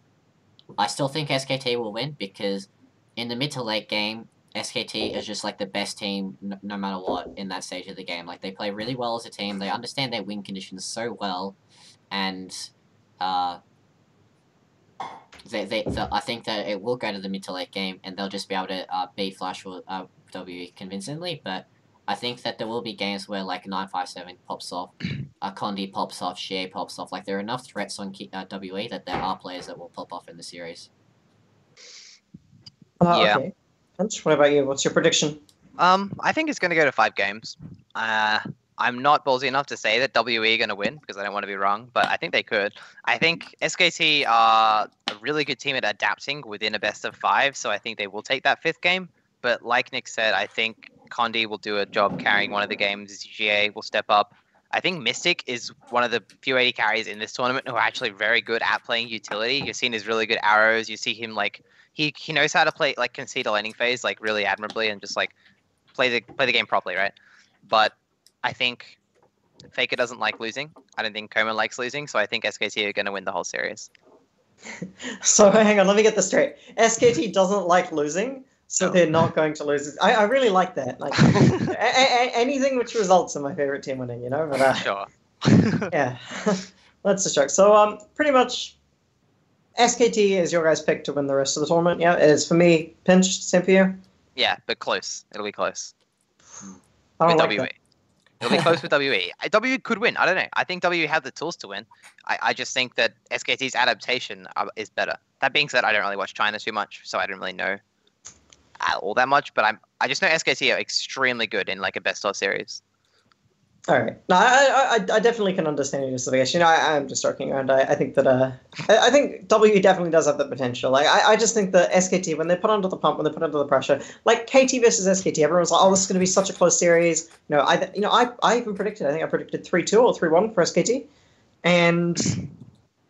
I still think SKT will win because in the mid to late game, SKT is just like the best team no matter what in that stage of the game. Like they play really well as a team, they understand their win conditions so well, and I think that it will go to the mid to late game and they'll just be able to beat Flash or WE convincingly, but I think that there will be games where like 957 pops off, Condi pops off, Xie pops off. Like there are enough threats on WE that there are players that will pop off in the series. Yeah. Okay. Punch, what about you? What's your prediction? I think it's going to go to 5 games. I'm not ballsy enough to say that WE are going to win because I don't want to be wrong, but I think they could. I think SKT are a really good team at adapting within a best of 5, so I think they will take that 5th game. But like Nick said, I think Condi will do a job carrying one of the games. GA will step up. I think Mystic is one of the few AD carries in this tournament who are actually very good at playing utility. You've seen his really good arrows. You see him like he knows how to play like concede a laning phase like really admirably and just like play the game properly, right? But I think Faker doesn't like losing. I don't think Koma likes losing, so I think SKT are going to win the whole series. So hang on, let me get this straight. SKT doesn't like losing, so they're not going to lose. I really like that. Like anything which results in my favorite team winning, you know. But Sure. yeah, that's the joke. So pretty much, SKT is your guys' pick to win the rest of the tournament. Yeah, it is for me. Pinch, same for you. Yeah, but close. It'll be close. I don't With like WE. that. It'll be close with WE. WE could win. I don't know. I think WE have the tools to win. I just think that SKT's adaptation is better. That being said, I don't really watch China too much, so I don't really know all that much. But I just know SKT are extremely good in like a best of series. All right. No, I definitely can understand your justification. You know, I'm just joking around. I think that I think W definitely does have the potential. Like I just think that SKT, when they put under the pump, when they put under the pressure, like KT versus SKT, everyone's like, oh, this is going to be such a close series. I even predicted. I think I predicted 3-2 or 3-1 for SKT, and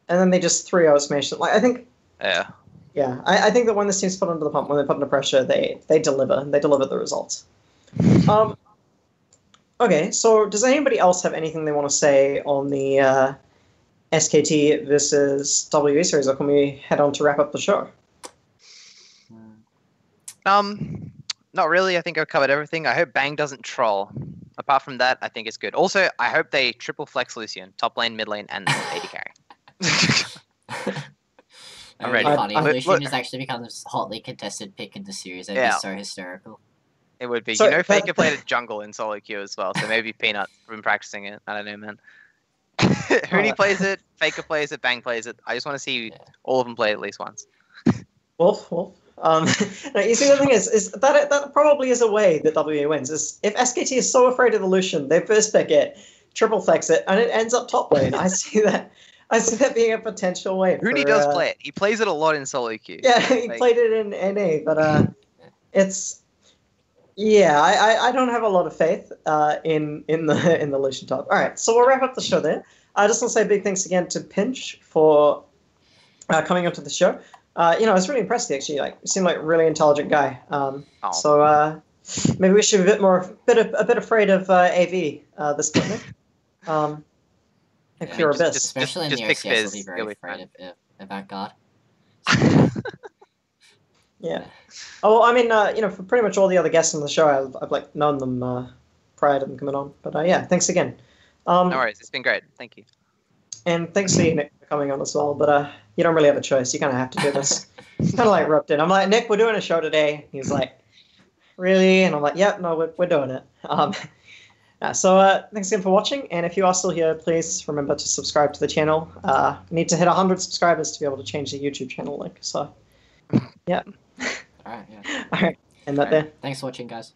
then they just 3-0 smashed it. Like I think. Yeah. Yeah, I think that when this team's put under the pump, when they put under pressure, they deliver. They deliver the results. Okay, so does anybody else have anything they want to say on the SKT versus WE series, or can we head on to wrap up the show? Not really. I think I've covered everything. I hope Bang doesn't troll. Apart from that, I think it's good. Also, I hope they triple flex Lucian, top lane, mid lane, and AD carry. I'm ready. Funny. Lucian has actually become this hotly contested pick in the series. That'd be so hysterical. It would be. So, Faker played a jungle in solo queue as well, so maybe Peanut's been practicing it. I don't know, man. Huni plays it, Faker plays it, Bang plays it. I just want to see all of them play at least once. Wolf. Now, you see, the thing is that probably is a way that WA wins. Is if SKT is so afraid of the Lucian, they first pick it, triple flex it, and it ends up top lane. I see that being a potential way. Huni does play it. He plays it a lot in solo queue. Yeah, he played it in NA, but it's. Yeah, I don't have a lot of faith in the Lucian top. All right, so we'll wrap up the show there. I just want to say big thanks again to Pinch for coming onto the show. I was really impressed actually. Like, you seemed like a really intelligent guy. So maybe we should be a bit afraid of AV this time. If you're Abyss, especially in the OCS, will be very afraid of that god. Yeah. Oh, I mean, for pretty much all the other guests on the show, I've like known them prior to them coming on. But yeah, thanks again. No worries, it's been great. Thank you. And thanks to you, Nick, for coming on as well. But you don't really have a choice. You kind of have to do this. It's kind of like roped in. I'm like, Nick, we're doing a show today. He's like, really? And I'm like, yep, no, we're doing it. So thanks again for watching. And if you are still here, please remember to subscribe to the channel. We need to hit 100 subscribers to be able to change the YouTube channel link. So, yeah. All right, yeah. All right. End that there. Thanks for watching, guys.